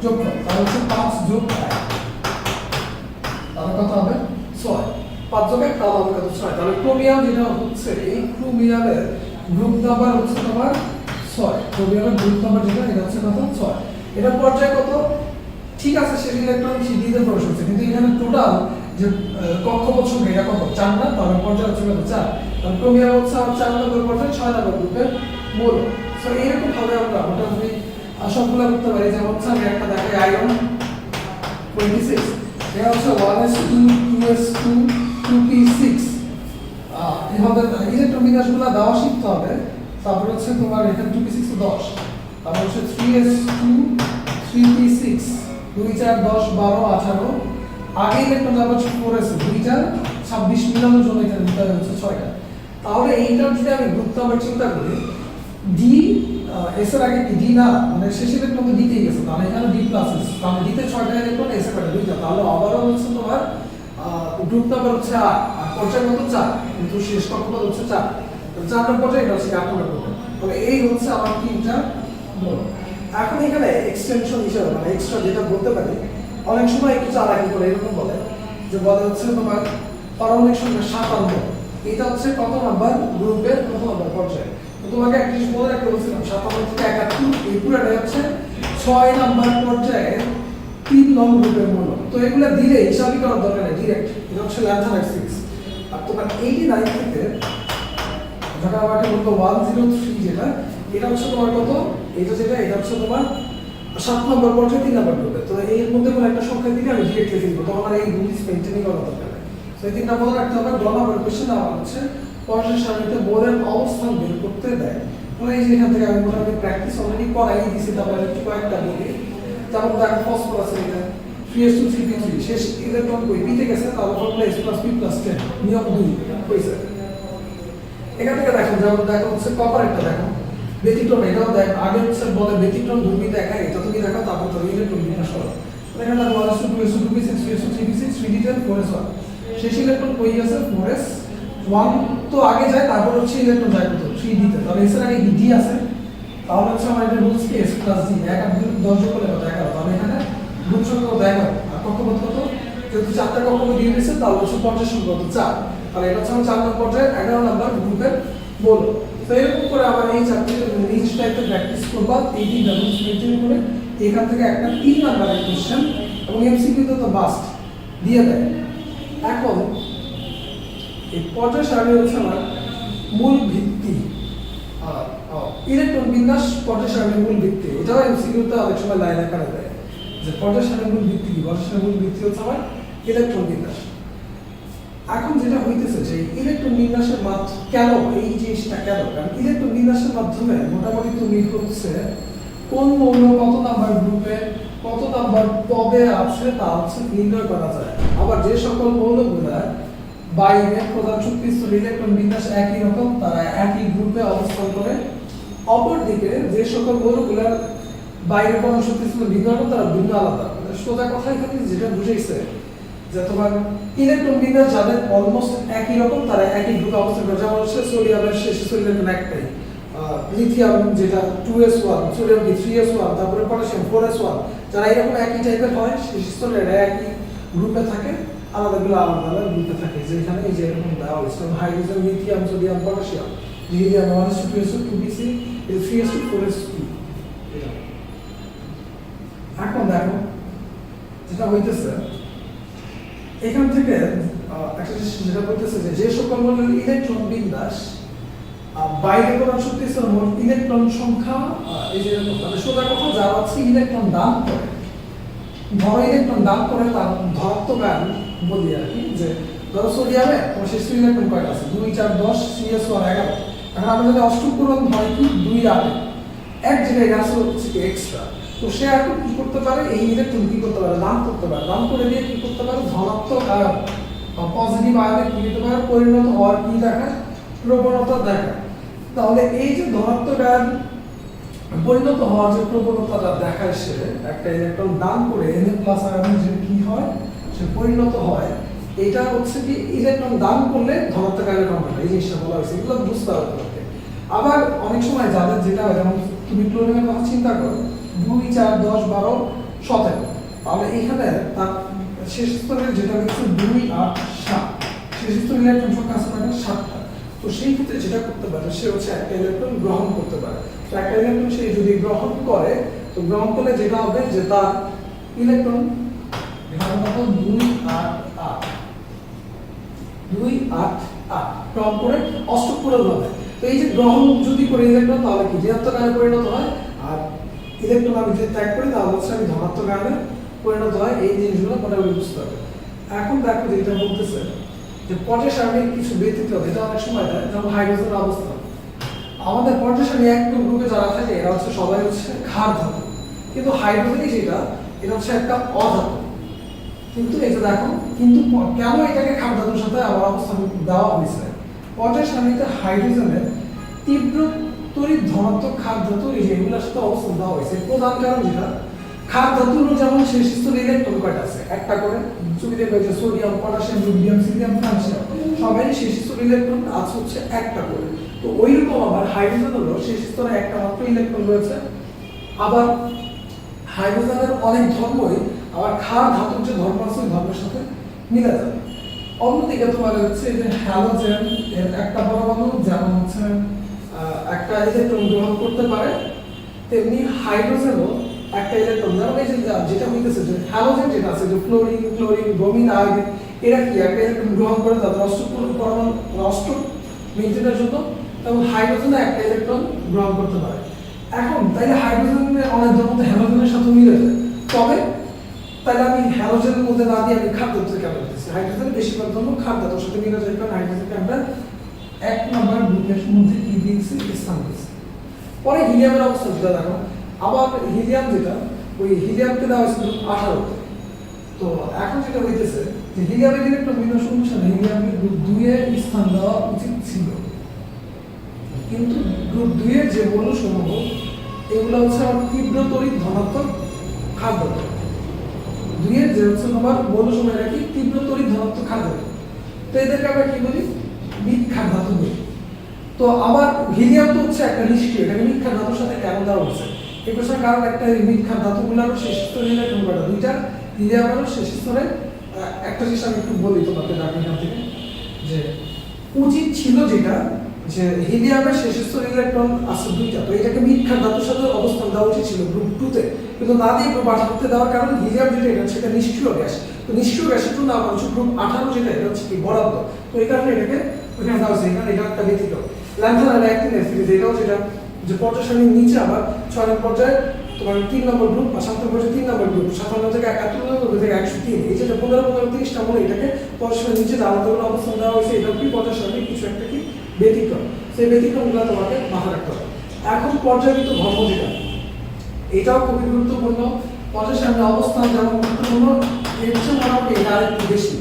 যোগ করো, তাহলে হচ্ছে 5 যোগ 1, তাহলে কত হবে 6, 5 যোগ 1 তাহলে হবে কত 6। তাহলে ক্রোমিয়াম যেটা হচ্ছে এই ক্রোমিয়ামের গ্রুপ নাম্বার হচ্ছে তোমার 6, ক্রোমিয়ামের গ্রুপ নাম্বার যেটা এটা হচ্ছে কত 6। এটা পর্যায় কত ঠিক আছে, সেই ইলেকট্রন সিডি তে প্রবেশ করছে, কিন্তু এখানে টোটাল যে কক্ষপথ সংখ্যা এটা কত 4 না, তাহলে পর্যায় হচ্ছে কত 4। তাহলে ক্রোমিয়াম হচ্ছে আমার 4 নম্বর পর্যায় 6 নম্বর গ্রুপের মূল। সো এরকম ভাবে আমরা মোটামুটি সবগুলো করতে পারি। যেমন হচ্ছে আমি একটা দেখাই আয়রন 26, এটা হচ্ছে 1s2 2s2 2p6। এইভাবে ইলেকট্রন বিন্যাসগুলো দেওয়া শিখতে হবে। তারপর হচ্ছে তোমার এখানে 2p6 তো 10, তারপর হচ্ছে 3s2 3p6 2 4 10 12 18, আগে ইলেকট্রন যাবে হচ্ছে 4s 2 4 26 মিলানোর জন্য এখানে দিতে হচ্ছে 6টা। তাহলে এইটার যদি আমি গ্রুপ নাম্বার চিন্তা করি, d s এর আগে কি d না, মানে শেষ ইলেকট্রন তো d তেই গেছে, তাহলে এখানে d প্লাস s, তাহলে d তে 6টা ইলেকট্রন s এর কয়টা 2টা, তাহলে ওভারঅল হচ্ছে তোমার গ্রুপ নাম্বার হচ্ছে 8 আর পর্যায় কত 4, কিন্তু শেষ কক্ষপথ হচ্ছে 4, তাহলে 4 নম্বর পর্যায়ে এটা হচ্ছে 8 নম্বর পর্যায়। তাহলে এই হচ্ছে আমার তিনটা মূল। এখন এখানে এক্সটেনশন হিসেবে মানে এক্সট্রা যেটা বলতে পারি, অনেক সময় একটু চালাকি করে এরকম বলে যে বলে হচ্ছে তোমার পারমাণবিক সংখ্যা 57, এটা হচ্ছে কত নাম্বার গ্রুপের কত নাম্বার পর্যায়ে। তো তোমাকে একটা জিনিস মনে রাখতে বলছিলাম 57 থেকে 71 এই পুরোটাই হচ্ছে 6 নাম্বার পর্যায়ে 3 নং গ্রুপের মূল। তো এগুলো দিলে হিসাবই করার দরকার নেই, ডিরেক্ট এটা হচ্ছে ল্যান্থানাইট 6। আর তোমার 89 থেকে যেটা আমাকে বলতো 103 যেটা, এটা হচ্ছে তোমার কত, এটা যেটা এটা হচ্ছে তোমার 7 নম্বর পর্যায়ে 3 নম্বর গ্রুপে। তো এর মধ্যে কোনো একটা সংখ্যা দিলে আমি ডিরেক্ট লিখে দিব, তো আমার এই রুলস মেইনটেইন করা দরকার নেই। তো এই তিনটা মনে রাখতে হবে। 9 নম্বর কোশ্চেন আমার হচ্ছে পর্যায় সারণীতে বোরের অবস্থান বের করতে দেয়। মানে এই যে এখান থেকে আমি মোটামুটি প্র্যাকটিস অলরেডি করাই দিয়েছি, তারপরে একটু কয়েকটা বলি। যেমন দেখো ফসফরাস এটা 3s2 3p3 শেষ ইলেকট্রন কই p তে গেছে, তাহলে ফর্মুলা s + p + 10 নিয়ম 2 হইছে। এখান থেকে দেখো যেমন দেখো হচ্ছে কপার একটা দেখো ব্যতিক্রম, এটাও দেখ আগে হচ্ছে বলে ব্যতিক্রম ধর্মী দেখায়, এটা তুমি দেখো তারপর তো ইলেকট্রন বিন্যাস করো। এখানে দেখো 1s2 2s2 2p6 3s2 3p6 3d10 4s1 শেষ ইলেকট্রন কই গেছে 4s1 তো আগে যায়, তারপর হচ্ছে ইলেকট্রন যায় কত 3d তে, তাহলে s এর আগে d আছে, তাহলে হচ্ছে আমার এটা রুলস কি s + d 1 আর 2 10 যোগ করলে কত 11, তাহলে এখানে গ্রুপ সংখ্যা কত 11 আর কক্ষপথ কত, যেহেতু 4টা কক্ষপথ দিয়ে দিয়েছে তাহলে হচ্ছে পর্যায় সংখ্যা কত 4, তাহলে এটা হচ্ছে 4 নম্বর পর্যায়ে 11 নম্বর গ্রুপের বলো। তো এরকম করে আবার এই চ্যাপ্টারে নিজ টাইপের প্র্যাকটিস করবা, এই রুলস মেইনটেইন করে এখান থেকে একটা 3 নম্বরের কোশ্চেন এবং এমসিকিউ তো মাস্ট দিয়ে দেয়। এখন এই পর্যায় সারণী হচ্ছে আমার মূল ভিত্তি, ইলেকট্রন বিন্যাস পর্যায় সারণীর মূল ভিত্তি। এটাও এমসিকিউতে অনেক সময় লাইন আকারে দেয় যে পর্যায় সারণীর মূল ভিত্তি কি, পর্যায় সারণীর মূল ভিত্তি হচ্ছে আমার ইলেকট্রন বিন্যাস। এখন যেটা হইতেছে যে ইলেকট্রন বিন্যাসের মাধ্যমে কেন এই জিনিসটা কেন, কারণ ইলেকট্রন বিন্যাসের মাধ্যমে মোটামুটি তুমি হচ্ছে কোন মৌল কত নাম্বার গ্রুপে কত নাম্বার পদে আছে তা হচ্ছে নির্ণয় করা যায়। আবার যে সকল মৌলগুলা বাইরে প্রধান শক্তিস্তর ইলেকট্রন বিন্যাস একই রকম, তারা একই গ্রুপে অবস্থান করে। অপরদিকে যে সকল মৌলগুলার বাইরে প্রধান শক্তিস্তর ভিন্ন রকম, তারা ভিন্ন আলাদা। সোজা কথা এখানে যেটা বুঝাইছে যে তোমার ইলেকট্রন বিন্যাস যাদের অলমোস্ট একই রকম, তারা একই গ্রুপে অবস্থান করে। যেমন হচ্ছে সোডিয়ামের শেষে সোডিয়াম একটাই, লিথিয়াম যেটা 2s1, সোডিয়াম কি 3s1, তারপরে পটাশিয়াম 4s1, যারা এরকম একই টাইপের হয় শেষ স্তরে একই গ্রুপে থাকে। আলাদাগুলো আলাদা আলাদা গ্রুপে থাকে, যে এখানে এই যে এরকম দেওয়া হয়েছে hydrogen, lithium, sodium, potassium, lithium 1s2 2bc 3s2 4s2। এখন দেখো যেটা হইতেছে এখান থেকে একটা জিনিস যেটা বলতেছে যে সকল মৌলের ইলেকট্রন বিন্যাস বাইরে করার শক্তি মোট ইলেকট্রন সংখ্যা এই যে মানে সোজা কথা যারা হচ্ছে ইলেকট্রন দান করে, ধরো ইলেকট্রন দান করে তার ধনাত্মক আয়ন বলি আর কি, যে ধরো সোডিয়ামে তোমার শেষ ইলেকট্রন কয়টা আছে 2 4 10 CS1 11। এখন আমি যদি অষ্টক পূরণ হয় কি 2 8 এক জায়গায় গেছে হচ্ছে কি এক্সট্রা, তো সে এখন কি করতে পারে এই ইলেকট্রন কি করতে পারে দান করতে পারে, দান করে দিয়ে কি করতে পারে ধনাত্মক আয়ন বা পজিটিভ আয়নে কি দিতে পারে পরিণত হওয়ার কি দেখায় প্রবণতা দেখায়। তাহলে এই যে ধনাত্মক আয়ন পরিণত হওয়ার যে প্রবণতাটা দেখায় সে একটা ইলেকট্রন দান করে Na+ আয়নে যে কি হয় সে পরিণত হয়, এটা হচ্ছে কি ইলেকট্রন দান করলে ধনাত্মক আয়নে কনভার্ট হয়, এই জিনিসটা বলা হয়েছে, এগুলো বুঝতে হবে তোমাকে। আবার অনেক সময় যাদের যেটা হয় যেমন তুমি ক্লোরিনের কথা চিন্তা করো 2 4 10 12 17, তাহলে এখানে তার শেষ স্তরের যেটা হচ্ছে 2 8 7 শেষ স্তরের ইলেকট্রন সংখ্যা আছে মানে 7টা। তো সেই ক্ষেত্রে যেটা করতে পারে সে হচ্ছে একটা ইলেকট্রন গ্রহণ করতে পারে, তো একটা ইলেকট্রন সে যদি গ্রহণ করে তো গ্রহণ করলে যেটা হবে যে তার ইলেকট্রন ঘনত্ব 2 8 8 2 8 8 গ্রহণ করে অষ্টক পূরণ হবে। তো এই যে গ্রহণ যদি করে ইলেকট্রন তাহলে কি ঋণাত্মক আয়নে পরিণত হয়, আর ইলেকট্রন আমি যদি ত্যাগ করি তাহলে হচ্ছে আমি ধনাত্মক আয়নে পরিণত হয়। এই জিনিসগুলো মোটামুটি বুঝতে হবে। এখন দেখো যেটা বলতেছে যে পর্যায় সারণীর কিছু ব্যতিক্রম, এটা অনেক সময় দেয় যেমন হাইড্রোজেনের অবস্থান। আমাদের পর্যায় সারণী এক গ্রুপে যারা থাকে এরা হচ্ছে সবাই হচ্ছে ক্ষার ধাতু, কিন্তু হাইড্রোজেনই যেটা এটা হচ্ছে একটা অধাতু। কিন্তু এই যে দেখো কিন্তু কেন এটাকে ক্ষার ধাতুর সাথে আবার অবস্থান দেওয়া হয়েছে, পর্যায় সারণীতে হাইড্রোজেনের তীব্র তড়িৎ ধনাত্মক ক্ষার ধাতু এই যে এগুলোর সাথে অবস্থান দেওয়া হয়েছে। প্রধান কারণ যেটা ক্ষার ধাতুরও যেমন শেষ স্তরে ইলেকট্রন কয়টা আছে একটা করে, তুমি দেখবে যে sodium, potassium, rubidium, cilium, francium সবারই শেষ স্তরে ইলেকট্রন আছে হচ্ছে একটা করে। তো ওইরকম আবার হাইড্রোজেনেরও শেষ স্তরে একটা মাত্র ইলেকট্রন রয়েছে। আবার হাইড্রোজেনের অনেক ধর্মই আবার ক্ষার ধাতুর যে ধর্ম আছে ওই ধর্মের সাথে মিলে যাবে। অন্যদিকে তোমার হচ্ছে যে হ্যালোজেন এর একটা পরমাণু যেমন হচ্ছে একটা ইলেকট্রন গ্রহণ করতে পারে, তেমনি হাইড্রোজেনও একটা ইলেকট্রন যেমন এই যে যেটা হইতেছে যে হ্যালোজেন যেটা আছে যে ফ্লোরিন, ব্রোমিন, আয়োডিন এরা কি একটা ইলেকট্রন গ্রহণ করে তাদের অষ্টক পরমাণু অষ্টক মেনটেনের জন্য, এবং হাইড্রোজেন একটা ইলেকট্রন গ্রহণ করতে পারে। এখন তাইলে হাইড্রোজেনের অনেক ধর্ম হ্যালোজেনের সাথে মিলে যায়, তবে তাহলে আমি হ্যালোজেনের মধ্যে না দিয়ে আমি ক্ষার ধাতু কেন বলতেছি, হাইড্রোজেনের বেশিরভাগ ধর্ম ক্ষার ধাতুর সাথে মিলে যায়, কারণ হাইড্রোজেনকে আমরা 1 নম্বর গ্রুপের মধ্যে কি দিয়েছি স্থান দিয়েছি। পরে হিলিয়ামের অবস্থা যেটা দেখো, আবার হিলিয়াম যেটা ওই হিলিয়ামকে দেওয়া হয়েছিল 18তে। তো এখন যেটা হইতেছে যে হিলিয়ামের ইলেকট্রন বিন্যাস অনুসারে হিলিয়ামকে গ্রুপ 2 এ স্থান দেওয়া উচিত ছিল, কিন্তু গ্রুপ 2 এর যে মৌলসমূহ এগুলো হচ্ছে আমার তীব্র তড়িৎ ধনাত্মক ক্ষার ধাতু। 2 এর যে হচ্ছে তোমার মৌলসমূহ এরা কি তীব্র তড়িৎ ধনাত্মক ক্ষার ধাতু, তো এদেরকে আমরা কি বলি মৃৎ ক্ষার ধাতু বলি। তো আবার হিলিয়াম তো হচ্ছে একটা নিষ্ক্রিয়, এটাকে মৃৎ ক্ষার ধাতুর সাথে কেন দেওয়া হচ্ছে এই প্রশ্নের কারণ একটা মৃৎ ক্ষার ধাতুগুলোরও শেষ স্তরে ইলেকট্রন কয়টা দুইটা, হিলিয়ামেরও শেষ স্তরে একটা জিনিস আমি একটু বলি তোমাকে এখান থেকে যে উচিত ছিল যেটা যে হিলিয়ামের শেষ স্তরে ইলেকট্রন আছে দুইটা, তো এটাকে মৃৎ ক্ষার ধাতুর সাথে অবস্থান দেওয়া উচিত ছিল গ্রুপ 2 তে, কিন্তু না দিয়ে গ্রুপ 18 তে দেওয়ার কারণ হিলিয়াম যেটা এটা সেটা নিষ্ক্রিয় গ্যাস, তো নিষ্ক্রিয় গ্যাসের জন্য আমার হচ্ছে গ্রুপ 18 যেটা এটা হচ্ছে কি বরাদ্দ, তো এই কারণে এটাকে ওখানে দেওয়া হয়েছে, এখানে এটা একটা ব্যতিক্রম। ল্যান্থার অ্যাক্টিন অ্যাসিড এটাও যেটা যে পর্যায় সারণীর নিচে আবার 6 নম্বর পর্যায়ে তোমার 3 নম্বর গ্রুপ বা 7 নম্বর পর্যায়ে 3 নম্বর গ্রুপ, 57 থেকে 71 থেকে 103 এই যে 15 30টা মনে এটাকে পর্যায় সারণীর নিচে আলাদা করে অবস্থান দেওয়া হয়েছে, এটা কি পর্যায় সারণীর কিছু একটা কি ব্যতিক্রম, সেই ব্যতিক্রমগুলো তোমাকে মাথায় রাখতে হবে। এখন পর্যায়িত ধর্ম যেটা এটাও খুবই গুরুত্বপূর্ণ, পর্যায় সারণীর অবস্থান যেমন গুরুত্বপূর্ণ এর চেয়ে মোটামুটি এটা আরেকটু বেশি।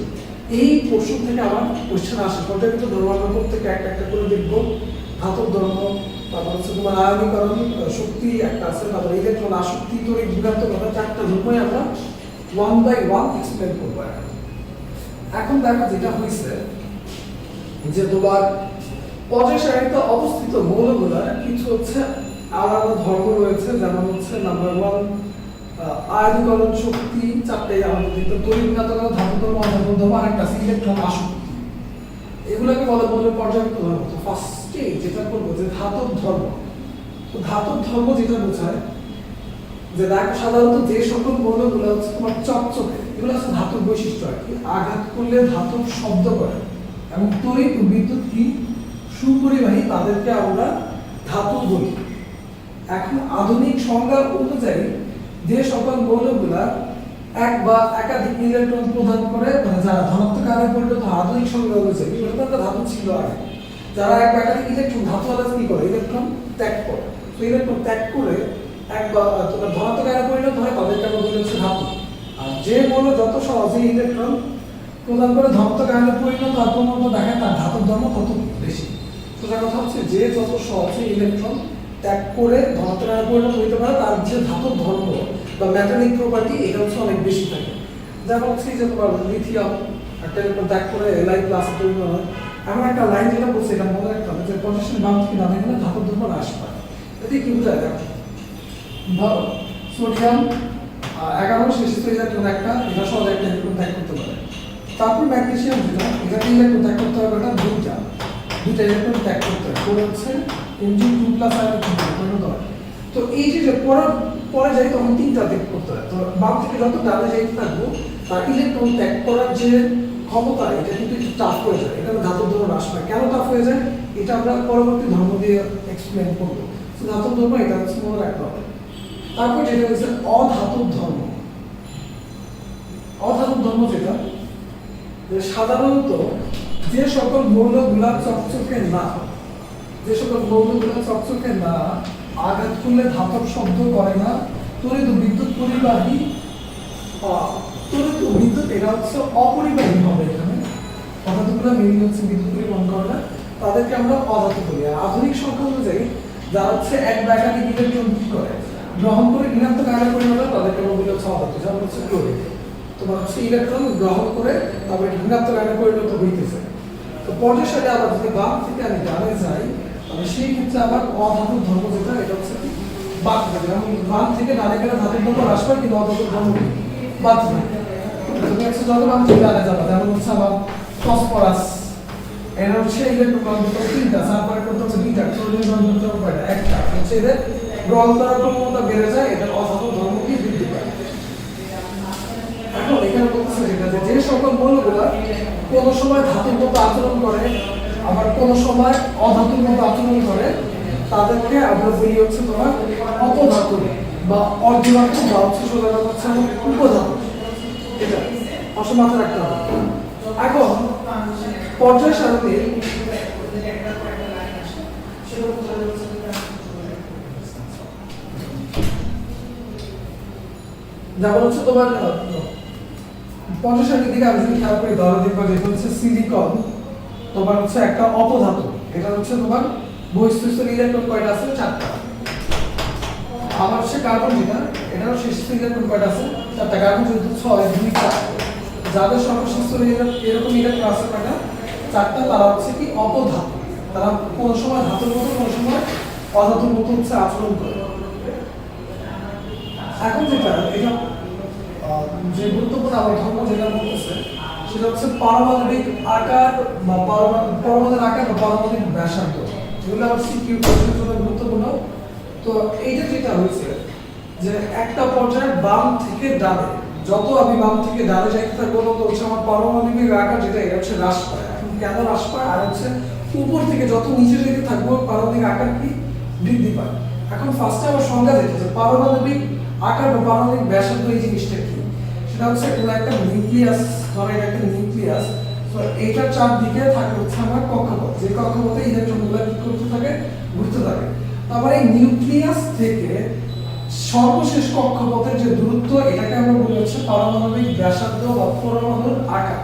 এই পোর্শন থেকে আমার কোশ্চেন আসে, পর্যায়িত ধর্ম আমরা প্রত্যেকটা একটা করে দেখবো, ধাতব ধর্ম, তারপর হচ্ছে তোমার আয়নীকরণ শক্তি একটা আছে, তারপর ইলেকট্রন আসক্তি, তড়িৎ যুগান্তকতা, 4টা ধর্মই আমরা 1 বাই 1 এক্সপ্লেন করবো। এখন দেখো যেটা হয়েছে যে তোমার পর্যায় সারণীতে অবস্থিত মৌলগুলোর কিছু হচ্ছে আলাদা ধর্ম রয়েছে, যেমন হচ্ছে নাম্বার 1 আয়নীকরণ শক্তি চারটাই আমাদের দেখতে তড়িৎ ঘাতকতা ধাতু ধর্ম অধাতু ধর্ম আরেকটা আছে ইলেকট্রন আসক্তি এগুলোকে বলে মৌলের পর্যাপ্ত ধর্ম তো ফার্স্টে যেটা করবো যে ধাতব ধর্ম তো ধাতব ধর্ম যেটা বোঝায় যে দেখো সাধারণত যে সকল মৌলগুলো হচ্ছে তোমার চকচকে এগুলো হচ্ছে ধাতব বৈশিষ্ট্য আর কি আঘাত করলে ধাতব শব্দ করে এবং তড়িৎ ও বিদ্যুৎ কি সুপরিবাহী তাদেরকে আমরা ধাতু বলি এখন আধুনিক সংজ্ঞা অনুযায়ী যে সকল মৌলগুলা এক বা একাধিক ইলেকট্রন প্রদান করে মানে যারা ধনাত্মক আয়নে পরিণত আধুনিক সংজ্ঞা অনুযায়ী এটা তো ধাতু ছিল আগে যারা এক বা একাধিক ইলেকট্রন ধাতু আলাদা কি করে ইলেকট্রন ত্যাগ করে তো ইলেকট্রন ত্যাগ করে এক বা তোমার ধনাত্মক আয়নে পরিণত হয় তাদেরকে আমরা বলি হচ্ছে ধাতু আর যে মৌল যত সহজে ইলেকট্রন প্রদান করে ধনাত্মক আয়নে পরিণত আর প্রবণতা দেখায় তার ধাতব ধর্ম তত বেশি সোজা কথা হচ্ছে যে যত সহজে ইলেকট্রন ত্যাগ করে ধনাত্মক আয়নে পরিণত হইতে পারে তার যে ধাতব ধর্ম বা মেটালিক প্রপার্টি এটা হচ্ছে অনেক বেশি থাকে যেমন হচ্ছে যে তোমার লিথিয়াম একটা ইলেকট্রন ত্যাগ করে Li+ পরিণত হয় এমন একটা লাইন যেটা বলছে এটা মনে রাখতে হবে যে পজিশন বাম থেকে ডানে গেলে ধাতব ধর্ম হ্রাস পায় এতে কি বোঝায় দেখো ধরো সোডিয়াম 11 শেষ ইলেকট্রন একটা এটা সহজে একটা ইলেকট্রন ত্যাগ করতে পারে তারপর ম্যাগনেসিয়াম যেটা এটা ইলেকট্রন ত্যাগ করতে হবে এটা দুইটা ইলেকট্রন ত্যাগ করতে হবে করে হচ্ছে Mg2+ আয়নে পরিণত হয় তো এই যে পরে যাই তখন তিনটা ত্যাগ করতে হয় তো বাম থেকে যত ডানে যাইতে থাকবো তার ইলেকট্রন ত্যাগ করার যে ক্ষমতা এটা কিন্তু একটু টাফ হয়ে যায় এটা ধাতব ধর্ম হ্রাস পায় কেন টাফ হয়ে যায় এটা আমরা পরবর্তী ধর্ম দিয়ে এক্সপ্লেন করবো তো ধাতব ধর্ম এটা হচ্ছে মনে রাখতে হবে তারপর যেটা হচ্ছে অধাতব ধর্ম অধাতব ধর্ম যেটা সাধারণত যে সকল মৌলগুলা চকচকে না যে সকল মৌলগুলা চকচকে না আঘাত করলে ধাতব শব্দ করে না তড়িৎ ও বিদ্যুৎ পরিবাহী তড়িৎ ও বিদ্যুৎ এটা হচ্ছে অপরিবাহী হবে এখানে অধাতুগুলো মেইনলি হচ্ছে বিদ্যুৎ পরিবহন করে না তাদেরকে আমরা অধাতু বলি আর আধুনিক সংখ্যা অনুযায়ী যারা হচ্ছে এক বা একাধিক ইলেকট্রন কি করে গ্রহণ করে ঋণাত্মক আয়নে পরিণত হয় তাদেরকে আমরা বলি হচ্ছে অধাতু যেমন হচ্ছে ক্লোরিন তোমার হচ্ছে ইলেকট্রন গ্রহণ করে তারপরে ঋণাত্মক আয়নে পরিণত হইতেছে তো পর্যায়ের সাথে আবার যদি বাম থেকে আমি ডানে যাই তাহলে সেই ক্ষেত্রে আবার অধাতু ধর্ম যেটা এটা হচ্ছে কি বাদ থাকে যেমন বাম থেকে ডানে গেলে ধাতুর ধর্ম হ্রাস পায় কিন্তু অধাতু ধর্ম বাদ থাকে তুমি হচ্ছে যত বাম থেকে ডানে যাবা যেমন হচ্ছে আমার ফসফরাস এর হচ্ছে ইলেকট্রন ঘনত্ব তিনটা সালফার করতে হচ্ছে দুইটা ক্লোরিন ঘনত্ব কয়টা একটা হচ্ছে এদের গ্রহণ করার ক্ষমতা বেড়ে যায় এদের অধাতু ধর্ম কি বৃদ্ধি পায় এখন এখানে বলতেছে যেটা যে সকল মৌলগুলো কোন সময় ধাতুর মতো আচরণ করে আবার কোন সময় অধাতুর মতো আচরণ করে তাদেরকে আমরা বলি হচ্ছে তোমার অপধাতু বা অর্ধধাতু বা হচ্ছে সোজা কথা হচ্ছে উপধাতু এটা অসমাথা রাখতে হবে এখন পর্যায় সারণী যেমন হচ্ছে তোমার পর্যায় সারণীর দিকে আমি যদি খেয়াল করি ধরো দেখবো যেটা হচ্ছে সিলিকন তোমার হচ্ছে একটা অপধাতু এটা হচ্ছে তোমার বহিঃস্থিত ইলেকট্রন কয়টা আছে চারটা আবার হচ্ছে কার্বন যেটা এটারও শেষ ইলেকট্রন কয়টা আছে চারটা কার্বন যেহেতু 6 2 4 যাদের সর্বশেষ এরকম ইলেকট্রন আছে কয়টা চারটা তারা হচ্ছে কি অপধাতু তারা কোন সময় ধাতুর মতো কোন সময় অধাতুর মতো হচ্ছে আচরণ করে এখন যেটা এটা যে গুরুত্বপূর্ণ আমার ধর্ম যেটা বলতেছে সেটা হচ্ছে পারমাণবিক আকার বা পরমাণুর আকার বা পারমাণবিক ব্যাসার্ধ যেগুলো আমার সিকিউ কোশ্চেনের জন্য গুরুত্বপূর্ণ তো এইটা যেটা হয়েছে যে একটা পর্যায়ে বাম থেকে ডানে যত আমি বাম থেকে ডানে যাইতে থাকবো তত হচ্ছে আমার পারমাণবিক আকার যেটা এটা হচ্ছে হ্রাস পায় এখন কেন হ্রাস পায় আর হচ্ছে উপর থেকে যত নিচে যেতে থাকবো পারমাণবিক আকার কি বৃদ্ধি পায় এখন ফার্স্টে আমার সংজ্ঞা দেখেছে পারমাণবিক আকার বা পারমাণবিক ব্যাসার্ধ এই জিনিসটা কি সেটা হচ্ছে একটা নিউক্লিয়াস ধরে একটা নিউক্লিয়াস তো এইটার চারদিকে থাকে হচ্ছে আমার কক্ষপথ যে কক্ষপথে ইলেকট্রনগুলো কি করতে থাকে ঘুরতে থাকে তারপরে এই নিউক্লিয়াস থেকে সর্বশেষ কক্ষপথের যে দূরত্ব এটাকে আমরা বলি হচ্ছে পারমাণবিক ব্যাসার্ধ বা পরমাণুর আকার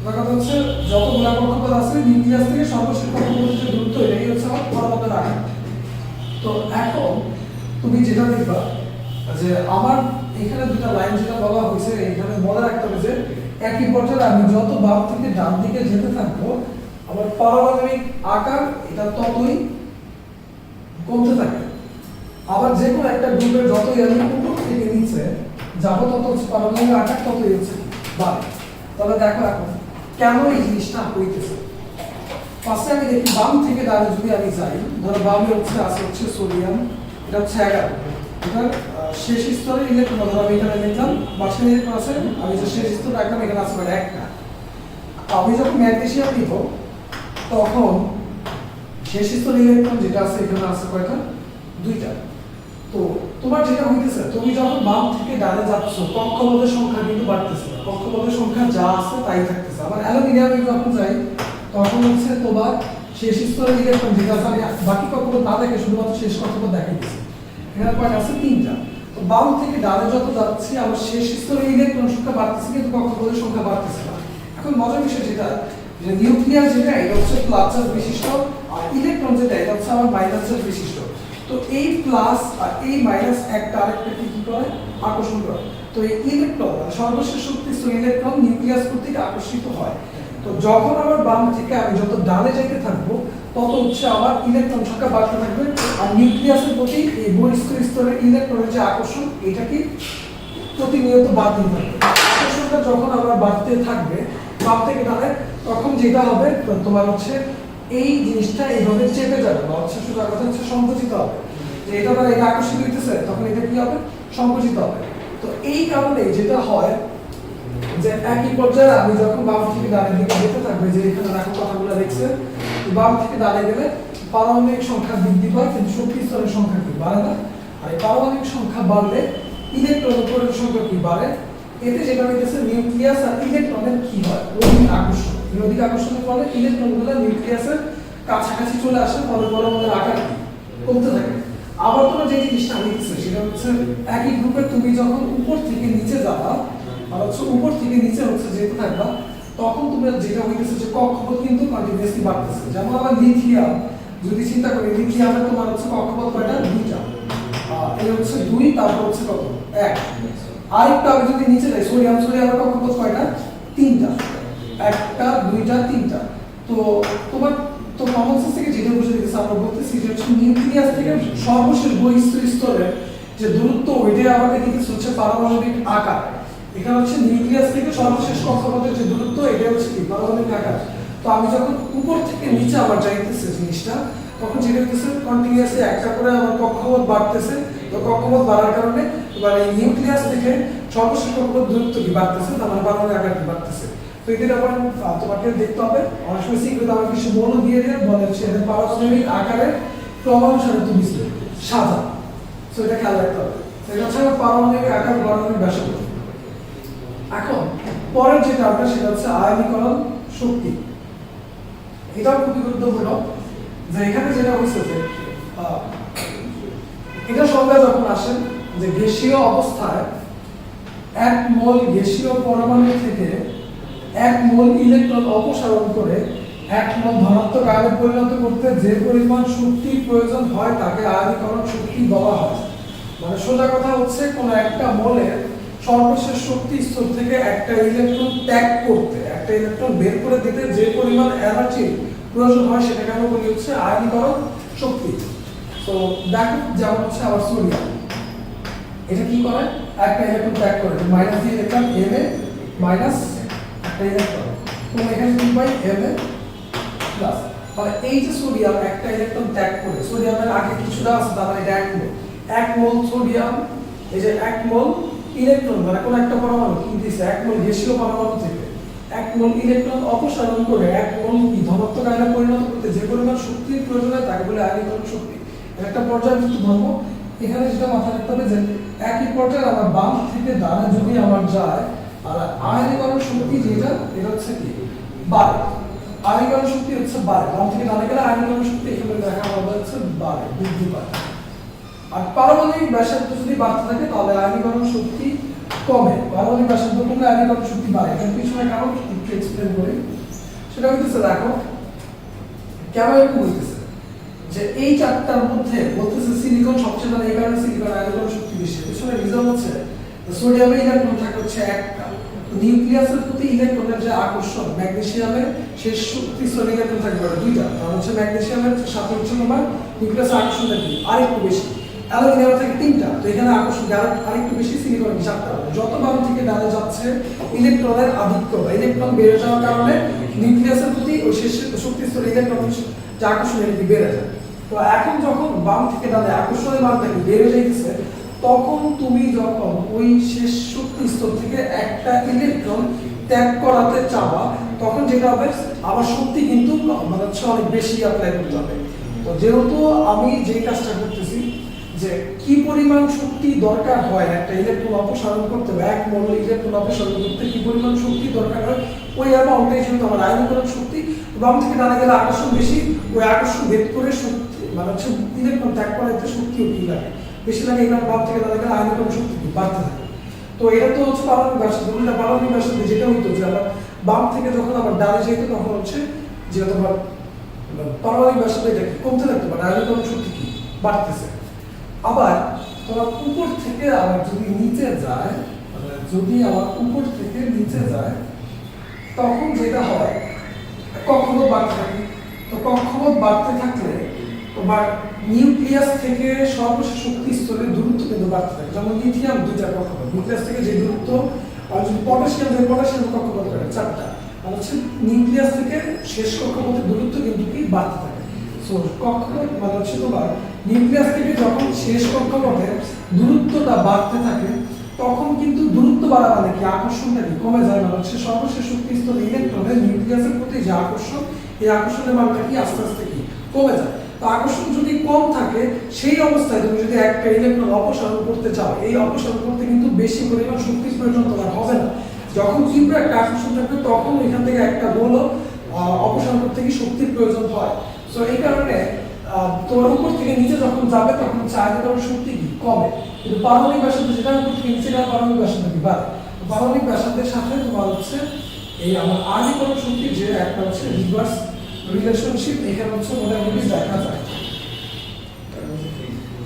কথা হচ্ছে যতগুলো কক্ষপথ আছে নিউক্লিয়াস থেকে সর্বশেষ কক্ষপথের যে দূরত্ব এটাই হচ্ছে আমার পরমাণুর আকার তো এখন তুমি যেটা দেখবা যে আমার এখানে দুটো লাইন যেটা বলা হয়েছে এখানে মনে রাখতে হবে যে একই পর্যায়ে আমি যত বাম থেকে ডান দিকে যেতে থাকবো আমার পারমাণবিক আকার এটা ততই কমতে থাকে আবার যে কোনো একটা গ্রুপের যতই আমি উপর থেকে নিচে নিচে যাবো তত হচ্ছে পারমাণবিক আকার ততই হচ্ছে বাড়ে। তাহলে দেখো এখন কেন এই জিনিসটা হইতেছে। ফার্স্টে আমি দেখি বাম থেকে ডানে যদি আমি যাই, ধরো বামে হচ্ছে সোডিয়াম, এটা হচ্ছে 11, এটার শেষ স্তরে ইলেকট্রন, ধরো আমি এখানে লিখলাম মাঝখানে ইলেকট্রন আছে, আমি যে শেষ স্তর রাখলাম এখানে আছে মানে একটা। আমি যখন ম্যাগনেসিয়াম নিব তখন শেষ স্তরে ইলেকট্রন যেটা আছে এখানে আছে কয়টা? 2টা। তো তোমার যেটা হইতেছে, তুমি যখন বাম থেকে ডানে যাচ্ছ কক্ষপথের সংখ্যা কিন্তু বাড়তেছে না, কক্ষপথের সংখ্যা যা আছে তাই থাকতেছে। আবার অ্যালুমিনিয়ামে যখন যাই তখন হচ্ছে তোমার শেষ স্তরের ইলেকট্রন যেটা আছে, আমি বাকি কক্ষপথ না দেখে শুধুমাত্র শেষ কক্ষপথ দেখাই দিচ্ছি, এখানে কয়টা আছে? 3টা। তো বাম থেকে ডানে যত যাচ্ছি আমার শেষ স্তরের ইলেকট্রন সংখ্যা বাড়তেছে কিন্তু কক্ষপথের সংখ্যা বাড়তেছে না। এখন মজার বিষয় যেটা, যে নিউক্লিয়াস যেটা এটা হচ্ছে প্লাস চার্জ বিশিষ্ট, আর ইলেকট্রন যেটা এটা হচ্ছে আমার মাইনাস চার্জ বিশিষ্ট। তো এই প্লাস আর এই মাইনাস একটা আরেকটাকে কি করে? আকর্ষণ করে। তো এই ইলেকট্রন সর্বশেষ শক্তিস্তর ইলেকট্রন নিউক্লিয়াস কর্তৃক আকর্ষিত হয়। তো যখন আমার বাম থেকে আমি যত ডানে যাইতে থাকবো তত হচ্ছে আমার ইলেকট্রন সংখ্যা বাড়তে থাকবে, আর নিউক্লিয়াসের প্রতি এই বহিঃস্থ স্তরের ইলেকট্রনের যে আকর্ষণ এটা কি প্রতিনিয়ত বাড়তে থাকবে। আকর্ষণটা যখন আমার বাড়তে থাকবে বাম থেকে ডানে, তখন যেটা হবে তোমার হচ্ছে এই জিনিসটা এইভাবে চেপে যাবে, বা হচ্ছে সোজা কথা হচ্ছে সংকুচিত হবে। যে এটা দ্বারা এটা আকর্ষিত হইতেছে তখন এটা কি হবে? সংকুচিত হবে। তো এই কারণে যেটা হয় যে একই পর্যায়ে আমি যখন বাম থেকে ডানের দিকে যেতে থাকবে, যে এখানে দেখো কথাগুলো দেখছে, বাম থেকে ডানে গেলে পারমাণবিক সংখ্যা বৃদ্ধি পায় কিন্তু শক্তি স্তরের সংখ্যা কি বাড়ে না। আর এই পারমাণবিক সংখ্যা বাড়লে ইলেকট্রন উপরের সংখ্যা কি বাড়ে। এতে যেটা হইতেছে নিউক্লিয়াস আর ইলেকট্রনের কি হয়? অধিক আকর্ষণ। অধিক আকর্ষণের ফলে ইলেকট্রনগুলো নিউক্লিয়াসের কাছাকাছি চলে আসে, ফলে পরমাণুর আকার কমতে থাকে। আবার তোমার যে জিনিসটা হইতেছে সেটা হচ্ছে একই গ্রুপে তুমি যখন উপর থেকে নিচে যাবা, আর হচ্ছে উপর থেকে নিচে হচ্ছে যেতে থাকবা, তখন তুমি যেটা হইতেছে যে কক্ষপথ কিন্তু কন্টিনিউয়াসলি বাড়তেছে। যেমন আবার লিথিয়াম যদি চিন্তা করি, লিথিয়ামের তোমার হচ্ছে কক্ষপথ কয়টা? 2টা। এই হচ্ছে 2, তারপর হচ্ছে কত? 1। আরেকটা আমি যদি নিচে যাই সোডিয়ামের কক্ষপথ কয়টা? 3টা। 1টা 2টা 3টা। তো তোমার তো কমন সেন্স থেকে যেটা বুঝে দিতেছে, আমরা বলতেছি যে হচ্ছে নিউক্লিয়াস থেকে সর্বশেষ বহিঃস্থ স্তরের যে দূরত্ব ওইটাই আমাকে দিতেছে হচ্ছে পারমাণবিক আকার। এখানে হচ্ছে নিউক্লিয়াস থেকে সর্বশেষ কক্ষপথের যে দূরত্ব এটা হচ্ছে কি? পারমাণবিক আকার। তো আমি যখন উপর থেকে নিচে আবার যাইতেছে জিনিসটা, তখন যেটা হইতেছে কন্টিনিউয়াসলি একটা করে আমার কক্ষপথ বাড়তেছে। তো কক্ষপথ বাড়ার কারণে এবার এই নিউক্লিয়াস থেকে সর্বশেষ কক্ষপথ দূরত্ব কি বাড়তেছে, তার মানে পারমাণবিক আকার কি বাড়তেছে। তো এদের আবার তোমাকে দেখতে হবে, অনেক সময় সিক্রেট আমার কিছু মৌল দিয়ে দিয়ে বলে হচ্ছে এদের পারমাণবিক আকারের ক্রমানুসারে তুমি সাজা। তো এটা খেয়াল রাখতে হবে। এটা হচ্ছে পারমাণবিক আকার পারমাণবিক ব্যাসার্ধ। এখন পরের যে টার্মটা সেটা হচ্ছে আয়নীকরণ শক্তি। এটাও খুবই গুরুত্বপূর্ণ। যে এখানে যেটা হচ্ছে যে এটা সংজ্ঞা যখন আসেন যে গ্যাসীয় অবস্থায় 1 মোল গ্যাসীয় পরমাণু থেকে 1 মোল ইলেকট্রন অপসারণ করে 1 মোল ধনাত্মক আয়নে পরিণত করতে যে পরিমাণ শক্তির প্রয়োজন হয় তাকে আয়নীকরণ শক্তি বলা হয়। মানে সোজা কথা হচ্ছে কোন একটা মোলের সর্বশেষ শক্তি স্তর থেকে একটা ইলেকট্রন ত্যাগ করতে, একটা ইলেকট্রন বের করে দিতে যে পরিমাণ এনার্জি প্রয়োজন হয় সেটাকে আমরা বলি হচ্ছে আয়নীকরণ শক্তি। তো দেখো যেমন হচ্ছে আবার সোডিয়াম, এটা কি করে? একটা ইলেকট্রন ত্যাগ করে, মাইনাস দিয়ে লিখলাম Na মাইনাস একটা ইলেকট্রন, তো এখানে কি পাই? Na plus. মানে এই যে সোডিয়াম একটা ইলেকট্রন ত্যাগ করে, সোডিয়ামের আগে কিছুটা আছে তার মানে এটা 1 মোল সোডিয়াম, এই যে 1 মোল ইলেকট্রন মানে কোন একটা পরমাণু কি দিছে 1 মোল গ্যাসীয় পরমাণু থেকে 1 মোল ইলেকট্রন অপসারণ করে 1 মোল কি ধনাত্মক আয়নে পরিণত করতে যে পরিমাণ শক্তির প্রয়োজন হয় তাকে বলে আয়নীকরণ শক্তি। একটা পর্যায়বৃত্ত ধর্ম। এখানে যেটা মাথায় রাখতে হবে যে একই পর্যায়ে আমার বাম থেকে ডানে যদি আমার যায়, আর আয়নীকরণ শক্তি যেটা এটা হচ্ছে কি? বাড়ে। আয়নীকরণ শক্তি হচ্ছে বাড়ে, বাম থেকে ডানে গেলে আয়নীকরণ শক্তি এখানে দেখা হবে হচ্ছে বাড়ে, বৃদ্ধি পায়। আর পারমাণবিক ব্যাসার্ধ যদি বাড়তে থাকে তাহলে আয়নীকরণ শক্তি কমে, পারমাণবিক ব্যাসার্ধ কমলে আয়নীকরণ শক্তি বাড়ে। এর পিছনে কারণ একটু এক্সপ্লেন করি। সেটা হইতেছে দেখো কেন এরকম হইতেছে যে এই চারটার মধ্যে বলতেছে সিলিকন সবচেয়ে ভালো, এই কারণে সিলিকন আয়নীকরণ শক্তি বেশি। পিছনে রিজন হচ্ছে সোডিয়ামে ইলেকট্রন থাকে হচ্ছে একটা, নিউক্লিয়াসের প্রতি ইলেকট্রনের যে আকর্ষণ, ম্যাগনেসিয়ামের শেষ শক্তি স্তরে ইলেকট্রন থাকে 2টা, কারণ হচ্ছে ম্যাগনেসিয়ামের সাথে হচ্ছে তোমার নিউক্লিয়াসের আকর্ষণটা কি আরেকটু বেশি। অ্যালোয় নেওয়া থাকে 3টা, তো এখানে আকর্ষণ আরেকটু বেশি সিলিকন 7টা। যত বাম থেকে ডানে যাচ্ছে ইলেকট্রনের আধিক্য বা ইলেকট্রন বেড়ে যাওয়ার কারণে নিউক্লিয়াসের প্রতি ওই শেষ শক্তি স্তরে ইলেকট্রন যে আকর্ষণ এটি বেড়ে যায়। তো এখন যখন বাম থেকে ডানে আকর্ষণের মানটা বেড়ে যাইতেছে, তখন তুমি যখন ওই শেষ শক্তি স্তর থেকে একটা ইলেকট্রন ত্যাগ করাতে চাবা, তখন যেটা হবে আবার শক্তি কিন্তু মানে হচ্ছে অনেক বেশি অ্যাপ্লাই করতে হবে। তো যেহেতু আমি যে কাজটা করতেছি যে কি পরিমাণ শক্তি দরকার হয় একটা ইলেকট্রন অপসারণ করতে বা এক মোল ইলেকট্রন অপসারণ করতে কি পরিমাণ শক্তি দরকার হয়, ওই অ্যামাউন্টটাই যেহেতু আমার আয়নীকরণ শক্তি, বাম থেকে ডানে গেলে আকর্ষণ বেশি, ওই আকর্ষণ ভেদ করে শক্তি মানে হচ্ছে ইলেকট্রন ত্যাগ করাতে শক্তিও কি লাগে বেশি লাগে, এবার বাম থেকে ডানে গেলে আয়নীকরণ শক্তি কি বাড়তে থাকে। তো এটা তো হচ্ছে পারমাণবিক ব্যাসার্ধ। উল্টা পারমাণবিক ব্যাসার্ধে যেটা হইতো যে আবার বাম থেকে যখন আবার ডানে যেত তখন হচ্ছে যে তোমার পারমাণবিক ব্যাসার্ধ এটা কমতে থাকতো, মানে আয়নীকরণ শক্তি কি বাড়তেছে। আবার তোমার উপর থেকে আবার যদি নিচে যায়, মানে যদি আবার উপর থেকে নিচে যায়, তখন যেটা হয় কক্ষপথ বাড়তে থাকে। তো কক্ষপথ বাড়তে থাকলে তোমার নিউক্লিয়াস থেকে সর্বশেষ শক্তি স্তরের দূরত্ব কিন্তু বাড়তে থাকে। যেমন লিথিয়াম 2টা কক্ষপথ, নিউক্লিয়াস থেকে যে দূরত্ব, আর যদি পটাশিয়াম যায় পটাশিয়াম কক্ষপথ করে 4টা, আর হচ্ছে নিউক্লিয়াস থেকে শেষ কক্ষপথের দূরত্ব কিন্তু কি বাড়তে থাকে। সো কক্ষপথ মানে হচ্ছে তোমার নিউক্লিয়াস থেকে যখন শেষ কক্ষপথের দূরত্বটা বাড়তে থাকে, তখন কিন্তু দূরত্ব বাড়া মানে কি আকর্ষণটা কি কমে যায়, মানে হচ্ছে সর্বশেষ শক্তি স্তরে ইলেকট্রনের নিউক্লিয়াসের প্রতি যে আকর্ষণ, এই আকর্ষণের মানটা কি আস্তে আস্তে কি কমে যায়। তো আকর্ষণ যদি কম থাকে, সেই অবস্থায় তুমি যদি একটা ইলেকট্রন অপসারণ করতে চাও, এই অপসারণ করতে কিন্তু বেশি পরিমাণ শক্তির প্রয়োজন তোমার হবে না। যখন তীব্র একটা আকর্ষণ থাকবে, তখন এখান থেকে একটা গোল অপসারণ করতে কি শক্তির প্রয়োজন হয়। তো এই কারণে তোমার উপর থেকে নিচে যখন যাবে, তখন আয়নীকরণ শক্তি কি কমে। কিন্তু পারমাণবিক ব্যাসার্ধ যেটা উপর থেকে নিচে গেলে পারমাণবিক ব্যাসার্ধ কি বাড়ে। পারমাণবিক ব্যাসার্ধের সাথে তোমার হচ্ছে এই আমার আয়নীকরণ শক্তির যে একটা হচ্ছে রিভার্স রিলেশনশিপ এখানে হচ্ছে মোটামুটি দেখা যায়।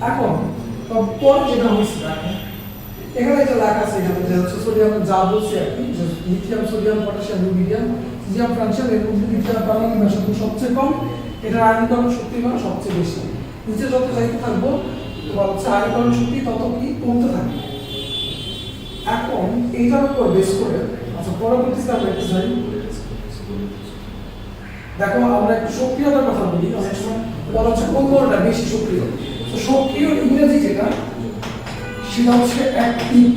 এখন পরে যেটা হয়েছে এখানে যে লেখা আছে, এখানে যে হচ্ছে সোডিয়াম যা বলছি আর কি, যে lithium sodium potassium rubidium caesium francium এর মধ্যে লিথিয়াম পারমাণবিক ব্যাসার্ধ সবচেয়ে কম, এটা আয়নীকরণ শক্তি মান সবচেয়ে বেশি। নিচে যত যাইতে থাকবো তোমার হচ্ছে আয়নীকরণ শক্তি তত কি কমতে থাকবে। এখন এইটার উপর বেস করে আচ্ছা পরবর্তীতে আমরা একটু যাই। দেখো আমরা একটু সক্রিয়তার কথা বলি, অনেক সময় বলা হচ্ছে কোনটা বেশি সক্রিয়। তো সক্রিয় ইংরেজি যেটা সেটা হচ্ছে অ্যাক্টিভ,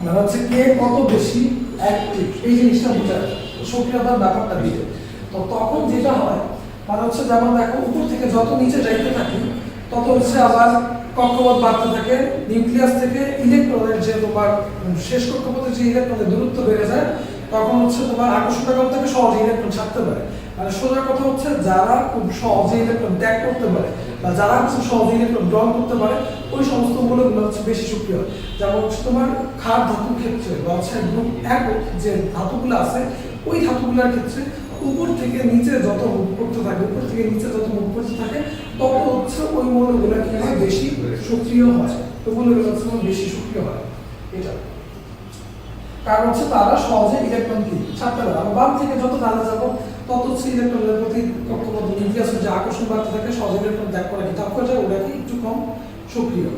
মানে হচ্ছে কে কত বেশি অ্যাক্টিভ, এই জিনিসটা বোঝায় সক্রিয়তার ব্যাপারটা দিতে। তো তখন যেটা হয় মানে হচ্ছে যেমন দেখো উপর থেকে যত নিচে যাইতে থাকি, তত হচ্ছে আবার কক্ষপথ বাড়তে থাকে। নিউক্লিয়াস থেকে ইলেকট্রনের যে তোমার শেষ কক্ষপথের যে ইলেকট্রনের দূরত্ব বেড়ে যায়, তখন হচ্ছে তোমার আকর্ষণটা কম থাকে, সহজে ইলেকট্রন ছাড়তে পারে। মানে সোজা কথা হচ্ছে যারা খুব সহজে ইলেকট্রন ত্যাগ করতে পারে বা যারা খুব সহজে ইলেকট্রন গ্রহণ করতে পারে, ওই সমস্ত মৌলগুলো হচ্ছে বেশি সক্রিয়। যেমন হচ্ছে তোমার ক্ষার ধাতুর ক্ষেত্রে বা হচ্ছে গ্রুপ একক যে ধাতুগুলো আছে, ওই ধাতুগুলোর ক্ষেত্রে উপর থেকে নিচে যত মুভ করতে থাকে, উপর থেকে নিচে যত মুভ করতে থাকে, তত হচ্ছে ওই মৌলগুলো কি হয় বেশি সক্রিয় হয়। তো মৌলগুলো হচ্ছে বেশি সক্রিয় হয়, এটা কারণ হচ্ছে তারা সহজে ইলেকট্রন কি ছাড়তে পারে। আমরা বাম থেকে যত ডানে যাবো, তত হচ্ছে ইলেকট্রনের প্রতি কক্ষপথ নিউক্লিয়াসের যে আকর্ষণ বাড়তে থাকে, সহজে ইলেকট্রন ত্যাগ করা কি তাৎপর্য যায়, ওটা কি একটু কম সক্রিয়।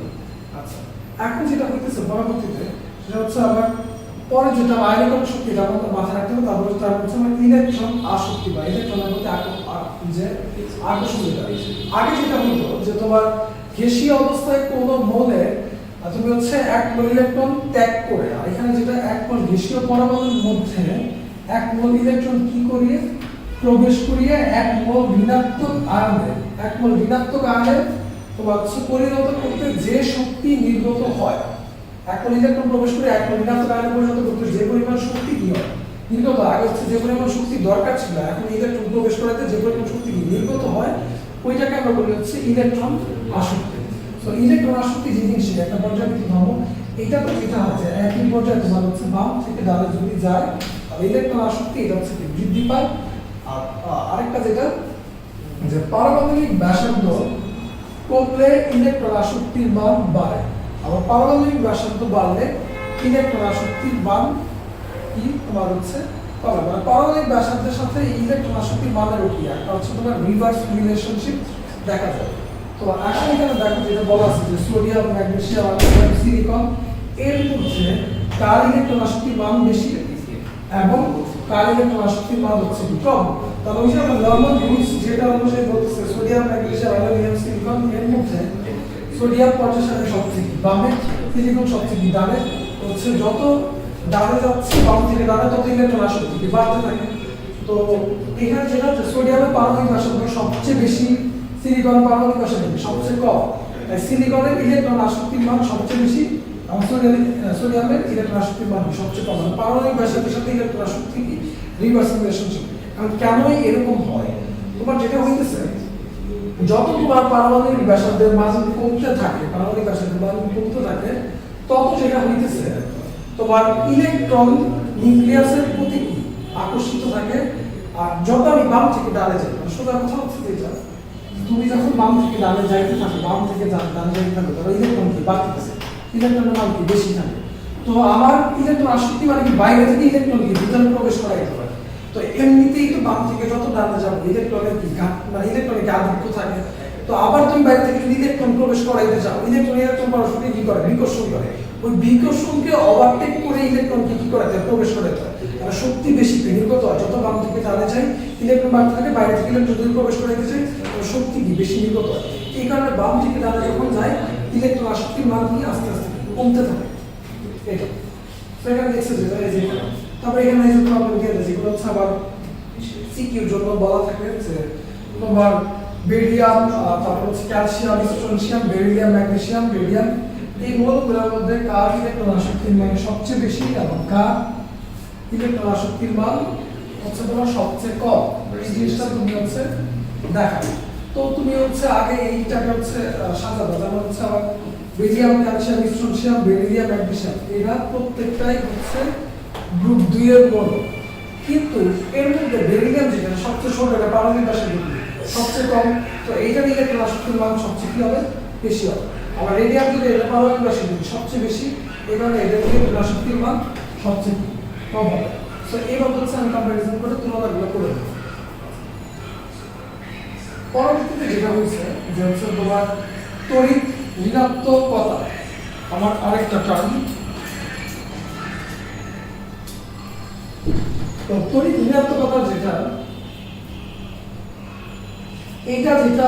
আচ্ছা এখন যেটা হইতেছে পরবর্তীতে, সেটা হচ্ছে আবার পরে যেটা আয়নীকরণ শক্তি, এটা আমাদের মাথায় রাখতে হবে। তারপরে তার হচ্ছে আমার ইলেকট্রন আসক্তি বা ইলেকট্রনের প্রতি যে আকর্ষণ, যেটা আগে যেটা হতো যে তোমার গ্যাসীয় অবস্থায় কোনো মৌলে তুমি হচ্ছে এক মোল ইলেকট্রন ত্যাগ করে, আর এখানে যেটা এক মোল গ্যাসীয় পরমাণুর মধ্যে এক মোল ইলেকট্রন কি করিয়ে প্রবেশ করিয়ে এক মোল ঋণাত্মক আয়নে তোমার হচ্ছে পরিণত করতে যে শক্তি নির্গত হয়, এক মোল ইলেকট্রন প্রবেশ করে এক মোল ঋণাত্মক আয়নে পরিণত করতে যে পরিমাণ শক্তি কি হয় নির্গত, আগে হচ্ছে যে পরিমাণ শক্তি দরকার ছিল, এখন ইলেকট্রন প্রবেশ করাতে যে পরিমাণ শক্তি নির্গত হয়, ওইটাকে আমরা বলি হচ্ছে ইলেকট্রন আসক্তি। তো ইলেকট্রন আসক্তি যে জিনিস, একটা পর্যায়ভিত্তিক ধর্ম, এটা তো যেটা হচ্ছে একই পর্যায়ে তোমার হচ্ছে বাম থেকে ডানে যদি যায়, আর ইলেকট্রন আসক্তি এটা হচ্ছে বৃদ্ধি পায়। আর আরেকটা যেটা যে পারমাণবিক ব্যাসার্ধ কমলে ইলেকট্রন আসক্তির মান বাড়ে, আবার পারমাণবিক ব্যাসার্ধ বাড়লে ইলেকট্রন আসক্তির মান কি তোমার হচ্ছে কমে। মানে পারমাণবিক ব্যাসার্ধের সাথে ইলেকট্রন আসক্তির মানের কি একটা হচ্ছে তোমার রিভার্স রিলেশনশিপ দেখা যায়। তো এখন এখানে দেখো যেটা বলা আছে যে সোডিয়াম ম্যাগনেসিয়াম অ্যালুমিনিয়াম সিলিকন এর মধ্যে কার ইলেকট্রন আসক্তির মান বেশি এবং কার ইলেকট্রন আসক্তির মান হচ্ছে কম। তাহলে ওই যে আমরা নরমাল রুলস যেটা অনুযায়ী বলতেছে সোডিয়াম ম্যাগনেসিয়াম অ্যালুমিনিয়াম সিলিকন এর মধ্যে সোডিয়াম পর্যায়ের সাথে সবথেকে বামে, সিলিকন সবথেকে ডানে। হচ্ছে যত ডানে যাচ্ছে বাম থেকে ডানে তত ইলেকট্রন আসক্তি বাড়তে থাকে। তো এখানে যেটা হচ্ছে সোডিয়ামের পারমাণবিক ব্যাসার্ধ সবচেয়ে বেশি, সিলিকন পারমাণবিক ব্যাসার্ধ সবচেয়ে কম। তাই সিলিকনের ইলেকট্রন আসক্তির মান সবচেয়ে বেশি, আর সোডিয়ামের ইলেকট্রন আসক্তির মান সবচেয়ে কম। পারমাণবিক ব্যাসার্ধের সাথে ইলেকট্রন আসক্তি কি রিভার্স রিলেশনশিপ। কারণ কেনই এরকম হয়, তোমার যেটা হইতেছে যত তোমার পারমাণবিক ব্যাসার্ধের মান কমতে থাকে, পারমাণবিক ব্যাসার্ধের মান কমতে থাকে, তত যেটা হইতেছে তোমার ইলেকট্রন নিউক্লিয়াসের প্রতি আকর্ষিত থাকে। আর যত আমি বাম থেকে ডানে যাই, সোজা কথা হচ্ছে যেটা তুমি যখন বাম থেকে ডানে যাইতে থাকো, বাম থেকে ডানে যাইতে থাকো, ধরো ইলেকট্রন কি বাড়তেছে, ইলেকট্রনের মান কি বেশি থাকে। তো আমার ইলেকট্রন আসক্তি মানে কি বাইরে থেকে ইলেকট্রন কি ভিতরে প্রবেশ করাইতে পারে। তো এমনিতেই তো বাম থেকে যত ডানে যাবো ইলেকট্রনের কি মানে ইলেকট্রনের আধিক্য থাকে। তো আবার তুমি বাইরে থেকে যদি ইলেকট্রন প্রবেশ করাইতে চাও, ইলেকট্রন পরস্পর কি করে, বিকর্ষণ করে। ওই বিকর্ষণকে ওভারটেক করে ইলেকট্রনকে কি করাতে হয়, প্রবেশ করাতে হয়। মানে শক্তি বেশি নির্গত হয়, যত বাম থেকে ডানে যায় ইলেকট্রন বাড়তে থাকে, বাইরে থেকে ইলেকট্রন যদি প্রবেশ করাইতে চাই শক্তি কি বেশি নির্গত হয়। এই কারণে বাম থেকে ডানে যখন যায় ইলেকট্রন আসক্তির মান কি আস্তে আস্তে কমতে থাকে। এটা তো এখানে দেখছে যে এই যে তারপরে এখানে এই যে প্রবলেম দিয়ে আছে, যেগুলো হচ্ছে আবার সিকিউর জন্য বলা থাকে যে তোমার বেরিয়াম, তারপর হচ্ছে ক্যালসিয়াম, স্ট্রোনশিয়াম, বেরিলিয়াম, ম্যাগনেসিয়াম, রেডিয়াম, এই মৌলগুলোর মধ্যে কার ইলেকট্রন আসক্তির মান সবচেয়ে বেশি এবং কার ইলেকট্রন আসক্তির মান হচ্ছে তোমার সবচেয়ে কম। এই জিনিসটা তুমি হচ্ছে দেখা। তো তুমি হচ্ছে আগে এইটাকে হচ্ছে সাজাবো, যেমন হচ্ছে আবার বেরিয়াম, ক্যালসিয়াম, স্ট্রোনশিয়াম, বেরিলিয়াম, ম্যাগনেসিয়াম এরা প্রত্যেকটাই হচ্ছে গ্রুপ 2 এর মৌল। কিন্তু এর মধ্যে বেরিলিয়াম যেটা সবচেয়ে ছোট, এটা পারমাণবিক ব্যাসার্ধ সবচেয়ে কম। তো এইটার ইলেকট্রন আসক্তির মান সবচেয়ে কি হবে, বেশি হবে। আবার রেডিয়াম যদি এটা পারমাণবিক ব্যাসার্ধ সবচেয়ে বেশি, এই কারণে এটার ইলেকট্রন আসক্তির মান সবচেয়ে কম হবে। তো এইভাবে হচ্ছে আমি কম্পারিজন করে তুলনাগুলো করে দেবো। পরবর্তীতে যেটা হয়েছে যে হচ্ছে তোমার তড়িৎ ঋণাত্মকতা, আমার আরেকটা টার্ম। তো তড়িৎ ঋণাত্মকতা যেটা, এইটা যেটা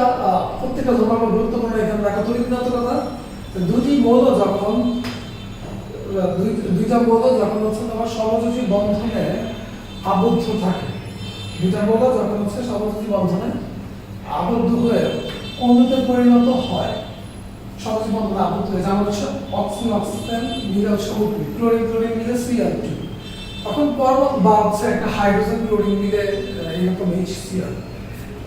প্রত্যেকটা ধর্ম গুরুত্বপূর্ণ এখানে রাখা। তড়িৎ ঋণাত্মকতা দুইটা মৌল যখন হচ্ছে তোমার সমযোজী বন্ধনে আবদ্ধ থাকে, দুইটা মৌল যখন হচ্ছে সমযোজী বন্ধনে আবদ্ধ হয়ে অণুতে পরিণত হয়, সমযোজী বন্ধনে আবদ্ধ হয়ে, যেমন হচ্ছে অক্সিজেন অক্সিজেন মিলে হচ্ছে O2, ক্লোরিন ক্লোরিন মিলে Cl2, তখন পরমাণু বা হচ্ছে একটা হাইড্রোজেন ক্লোরিন মিলে এরকম HCl।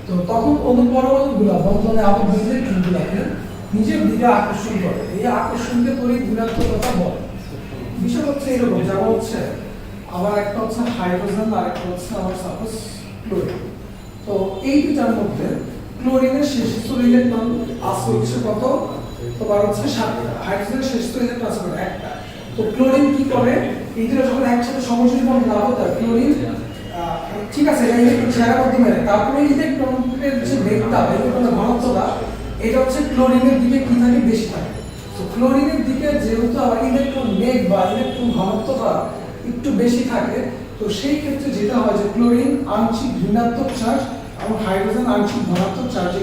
তো তখন অণু পরমাণুগুলো বন্ধনে আবদ্ধ ইলেকট্রনগুলোকে নিজের দিকে আকর্ষণ করে। এই আকর্ষণকে তড়িৎ ঋণাত্মকতা বলে। বিষয় হচ্ছে এরকম, যেমন হচ্ছে আবার একটা হচ্ছে হাইড্রোজেন আর একটা হচ্ছে আমার সাপোজ ক্লোরিন। তো এই দুটার মধ্যে ক্লোরিনের শেষ স্তর ইলেকট্রন আছে হচ্ছে কত, তোমার হচ্ছে 7টা, হাইড্রোজেনের শেষ স্তর ইলেকট্রন আছে একটা। তো ক্লোরিন কি করে, এই দুটো যখন একসাথে সমযোজী বন্ধন আবদ্ধ হয়, ক্লোরিন ঠিক আছে এটা ইলেকট্রন ছেড়া করতে পারে, তারপরে ইলেকট্রনের যে বেগটা, ইলেকট্রনের ঘনত্বটা এটা হচ্ছে ক্লোরিনের দিকে কি থাকে, বেশি থাকে। তো ক্লোরিনের দিকে যেহেতু আবার ইলেকট্রন বেগ বা ইলেকট্রন ঘনত্বটা একটু বেশি থাকে, তো সেই ক্ষেত্রে যেটা হয় যে ক্লোরিন আংশিক ঋণাত্মক চার্জ এবং হাইড্রোজেন আংশিক ধনাত্মক চার্জে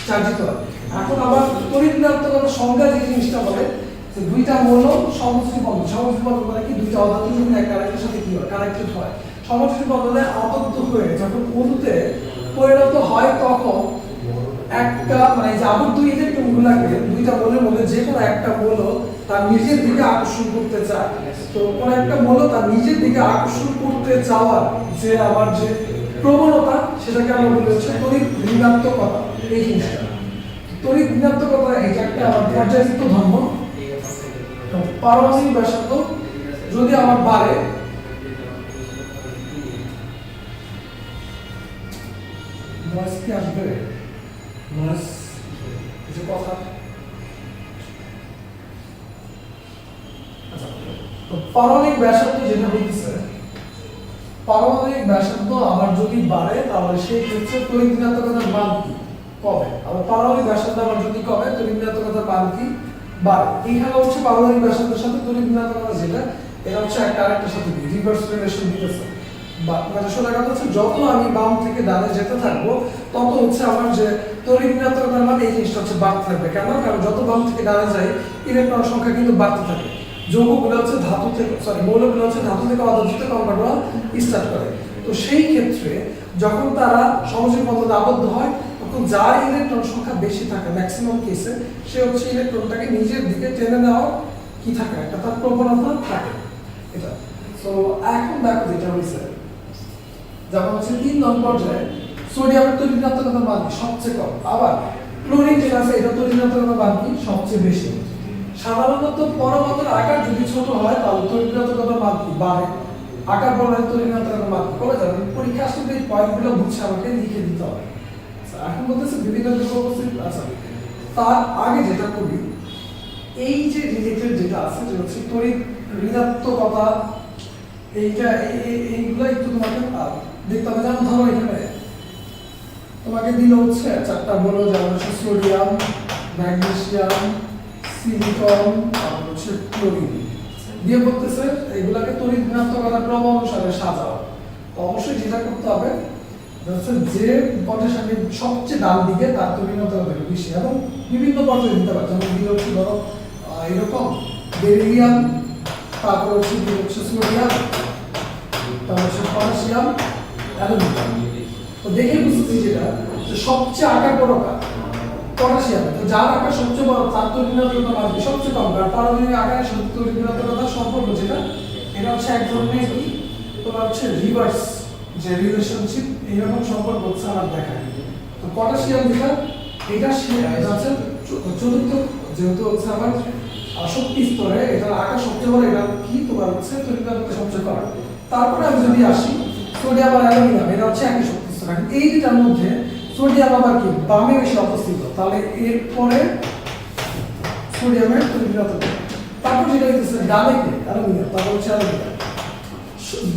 চার্জিত হয়। এখন আবার তড়িৎ ঋণাত্মকতার সংজ্ঞা যে জিনিসটা বলে যে দুইটা মৌল সমযোজী বন্ধন, সমযোজী বন্ধন মানে কি দুইটা অধাতু যখন একটা আরেকটার সাথে কি হয়, কানেক্টেড হয়, সমযোজী বন্ধনে আবদ্ধ হয়ে যখন অণুতে পরিণত হয়, তখন একটা মানে যে আবদ্ধ ইলেকট্রনগুলোকে দুইটা মৌলের মধ্যে যে কোনো একটা মৌল তার নিজের দিকে আকর্ষণ করতে চায়। তো কোন একটা মৌল তার নিজের দিকে আকর্ষণ করতে চাওয়ার যে আবার যে প্রবণতা, সেটাকে আমরা বলি হচ্ছে তড়িৎ ঋণাত্মকতা। এই জিনিসটা তড়িৎ ঋণাত্মকতা, এটা একটা পর্যায়যুক্ত ধর্ম। পারমাণবিক ব্যাসার্ধ যদি আমার বাড়ে, নয়েজ কি আসবে, নয়েজ কিছু কথা। তো পারমাণবিক ব্যাসার্ধ যেটা হইতেছে, পারমাণবিক ব্যাসার্ধ আবার যদি বাড়ে তাহলে সেই ক্ষেত্রে তড়িৎ ঋণাত্মকতার মান কি, কমে, আবার পারমাণবিক ব্যাসার্ধ আবার যদি কমে তড়িৎ ঋণাত্মকতার মান কি বাড়ে। এইখানে হচ্ছে পারমাণবিক ব্যাসার্ধের সাথে তড়িৎ ঋণাত্মকতা যেটা, এটা হচ্ছে একটা আরেকটার সাথে রিভার্স রিলেশন দিতেছে। মানে সোজা কথা হচ্ছে যত আমি বাম থেকে ডানে যেতে থাকবো তত হচ্ছে আমার যে তড়িৎ ঋণাত্মকতার মান এই জিনিসটা হচ্ছে বাড়তে থাকবে। কেন? কারণ যত বাম থেকে ডানে যাই ইলেকট্রন সংখ্যা কিন্তু বাড়তে থাকে। যৌগগুলো হচ্ছে ধাতু থেকে মৌলগুলো হচ্ছে ধাতু থেকে অধাতুতে কনভার্ট হওয়া স্টার্ট করে। তো সেই ক্ষেত্রে যখন তারা সমযোজী বন্ধনে আবদ্ধ হয় তখন যার ইলেকট্রন সংখ্যা বেশি থাকে ম্যাক্সিমাম কেসে সে হচ্ছে ইলেকট্রনটাকে নিজের দিকে টেনে নেওয়ার কি থাকে, একটা তার প্রবণতা থাকে। এটা সো এখন দেখো যেটা হয়েছে, যেমন হচ্ছে 3 নম্বর পর্যায়ে সোডিয়ামের তড়িৎ ঋণাত্মকতার মান সবচেয়ে কম, আবার ক্লোরিন যেটা আছে এটা তড়িৎ ঋণাত্মকতার মান সবচেয়ে বেশি। সাধারণত পরমাণুর আকার যদি ছোট হয় তাহলে তড়িৎ ঋণাত্মকতার মান বাড়ে, আকার বড় হয় তড়িৎ ঋণাত্মকতার মান কমে যাবে। পরীক্ষা আসলে এই পয়েন্টগুলো বুঝে আমাকে লিখে দিতে হবে। এখন বলতেছে বিভিন্ন যৌগ উপস্থিত আছে, তার আগে যেটা করি এই যে রিলেটেড যেটা আছে যে হচ্ছে তড়িৎ ঋণাত্মকতা এইটা এইগুলো একটু তোমাকে দেখতে হবে। যেমন ধরো এখানে তোমাকে দিল হচ্ছে 4টা বলো, যেমন হচ্ছে সোডিয়াম, ম্যাগনেসিয়াম, সিলিকন আর হচ্ছে ক্লোরিন দিয়ে বলতেছে এগুলাকে তড়িৎ ঋণাত্মকতার ক্রম অনুসারে সাজাও। তো অবশ্যই যেটা করতে হবে যে পর্যায়ের সামনে সবচেয়ে ডান দিকে তার তড়িৎ ঋণাত্মকতা বেশি এবং বিভিন্ন পর্যায়ে দিতে পারে। যেমন দিল হচ্ছে ধরো এরকম বেরিলিয়াম, তারপর হচ্ছে সোডিয়াম, তারপর হচ্ছে পটাশিয়াম, অ্যালুমিনিয়াম। তো দেখে বুঝতেছি যেটা যে সবচেয়ে আকার বড় পটাশিয়াম, তো যার আকার সবচেয়ে বড় তার তড়িৎ ঋণাত্মকতা মান সবচেয়ে কম। কারণ পারমাণবিক আকারের সাথে তড়িৎ ঋণাত্মকতার সম্পর্ক যেটা, এটা হচ্ছে এক ধরনের কি তোমার হচ্ছে রিভার্স যে রিলেশনশিপ, এইরকম সম্পর্ক হচ্ছে আমার দেখায়। তো পটাশিয়াম যেটা এটা হচ্ছে চতুর্থ, যেহেতু হচ্ছে আমার শক্তি স্তরে এটার আকার সবচেয়ে বড়, এটা কি তোমার হচ্ছে তড়িৎ ঋণাত্মকতা সবচেয়ে কম। তারপরে আমি যদি আসি সোডিয়াম আর অ্যালুমিনিয়াম, এটা হচ্ছে একই শক্তি স্তর। এই দুটার মধ্যে সোডিয়াম আবার কি বামে বেশি অবস্থিত, তাহলে এরপরে সোডিয়ামের তড়িৎ ঋণাত্মকতা। তারপর যেটা হচ্ছে ডানে অ্যালুমিনিয়াম, তারপর হচ্ছে অ্যালুমিনিয়াম।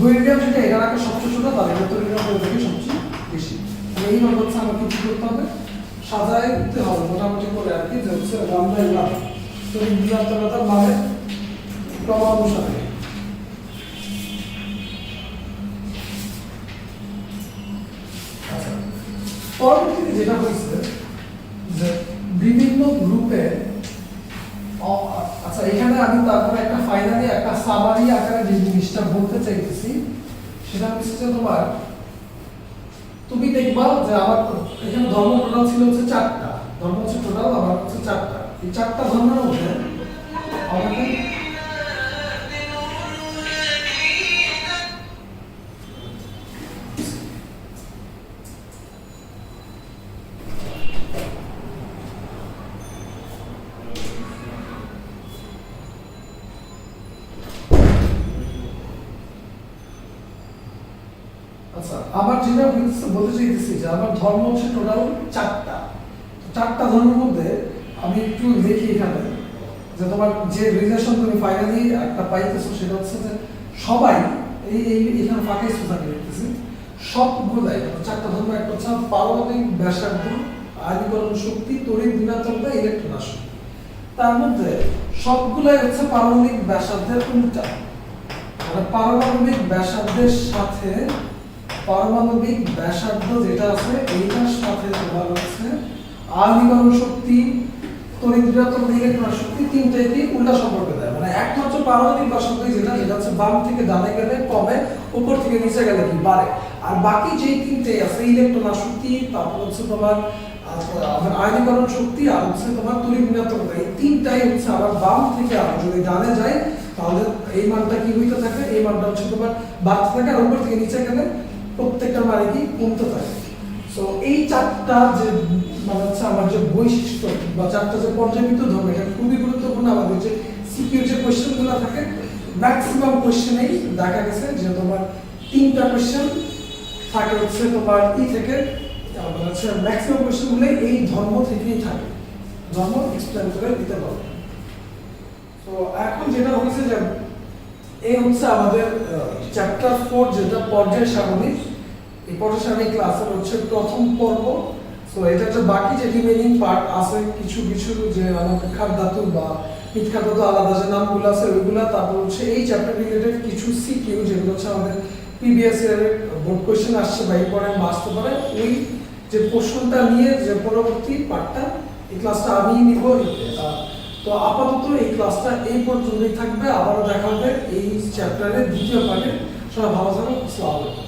বেরিলিয়াম যেটা এটার আকার সবচেয়ে ছোট, তাহলে এটা তড়িৎ ঋণাত্মকতা থেকে সবচেয়ে বেশি। এইভাবে হচ্ছে আমাকে কি করতে হবে, সাজায় দিতে হবে মোটামুটি করে আর কি, যে হচ্ছে আমরা এলাম তড়িৎ ঋণাত্মকতার মানে ক্রম অনুসারে। পরবর্তীতে যেটা হয়েছে যে বিভিন্ন গ্রুপে, আচ্ছা এখানে আমি তারপরে একটা ফাইনালি একটা সামারি আকারে যে জিনিসটা বলতে চাইতেছি সেটা হচ্ছে যে তোমার তুমি দেখবা যে আমার এখানে ধর্ম টোটাল ছিল হচ্ছে 4টা, ধর্ম হচ্ছে টোটাল আমার হচ্ছে 4টা। এই 4টা ধর্মের মধ্যে আমাকে আমার যেটা বলতে চাইতেছি যে আমার ধর্ম হচ্ছে টোটাল 4টা ধর্মের মধ্যে আমি একটু দেখি এখানে যে তোমার যে রিলেশন তুমি ফাইনালি একটা পাইতেছো সেটা হচ্ছে যে সবাই এখানে ফাঁকে সোসাইটি দেখতেছি সবগুলাই 4টা ধর্ম, একটা হচ্ছে পারমাণবিক ব্যাসার্ধ, আয়নীকরণ শক্তি, তড়িৎ ঋণাত্মকতা, ইলেকট্রন আসক্তি। তার মধ্যে সবগুলাই হচ্ছে পারমাণবিক ব্যাসার্ধের উল্টা, মানে পারমাণবিক ব্যাসার্ধের সাথে পারমাণবিক ব্যাসার্ধ যেটা আছে এইটার সাথে তোমার হচ্ছে আয়নীকরণ শক্তি, তড়িৎ ঋণাত্মকতা, ইলেকট্রন শক্তি তিনটাই কি উল্টা সম্পর্ক দেয়। মানে একমাত্র পারমাণবিক ব্যাসার্ধ যেটা হচ্ছে বাম থেকে ডানে গেলে কমে, উপর থেকে নিচে গেলে কি বাড়ে। আর বাকি যেই তিনটেই আছে ইলেকট্রন শক্তি, তারপর হচ্ছে তোমার আয়নীকরণ শক্তি আর হচ্ছে তোমার তড়িৎ ঋণাত্মকতা, এই তিনটাই হচ্ছে আবার বাম থেকে আবার যদি ডানে যায় তাহলে এই মানটা কি হইতে থাকে, এই মানটা হচ্ছে তোমার বাড়তে থাকে, আর উপর থেকে নিচে গেলে প্রত্যেকটা মানে কি কমতে থাকে। সো এই 4টা যে মানে হচ্ছে আমার যে বৈশিষ্ট্য বা 4টা যে পর্যায়বৃত্ত ধর্ম, এটা খুবই গুরুত্বপূর্ণ। আমাদের যে সিকিউ যে কোয়েশ্চেনগুলো থাকে ম্যাক্সিমাম কোয়েশ্চেনেই দেখা গেছে যে তোমার 3টা কোয়েশ্চেন থাকে হচ্ছে তোমার থেকে মানে হচ্ছে ম্যাক্সিমাম কোয়েশ্চেনগুলো এই ধর্ম থেকেই থাকে, ধর্ম এক্সপ্লেন করে দিতে পারবে। তো এখন যেটা হয়েছে যে এই হচ্ছে আমাদের চ্যাপ্টার 4 যেটা পর্যায় সারণী। এই পর্যায় সারণী ক্লাসের হচ্ছে প্রথম পর্ব। সো এটা একটা বাকি যে রিমেইনিং পার্ট আছে কিছু কিছু যে আমাদের খাদ ধাতু বা মিথ্যা ধাতু আলাদা যে নামগুলো আছে ওইগুলা, তারপর হচ্ছে এই চ্যাপ্টার রিলেটেড কিছু সিকিউ যেগুলো হচ্ছে আমাদের প্রিভিয়াস ইয়ারের বোর্ড কোয়েশ্চেন আসছে বা ইম্পর্টেন্ট বা আসতে পারে, ওই যে পোর্শনটা নিয়ে যে পরবর্তী পার্টটা এই ক্লাসটা আমি নিব। তো আপাতত এই ক্লাসটা এই পর্যন্তই থাকবে, আবারও দেখা হবে এই চ্যাপ্টারের দ্বিতীয় পার্টে। সবাই ভালো থাকুন, আসসালামু আলাইকুম।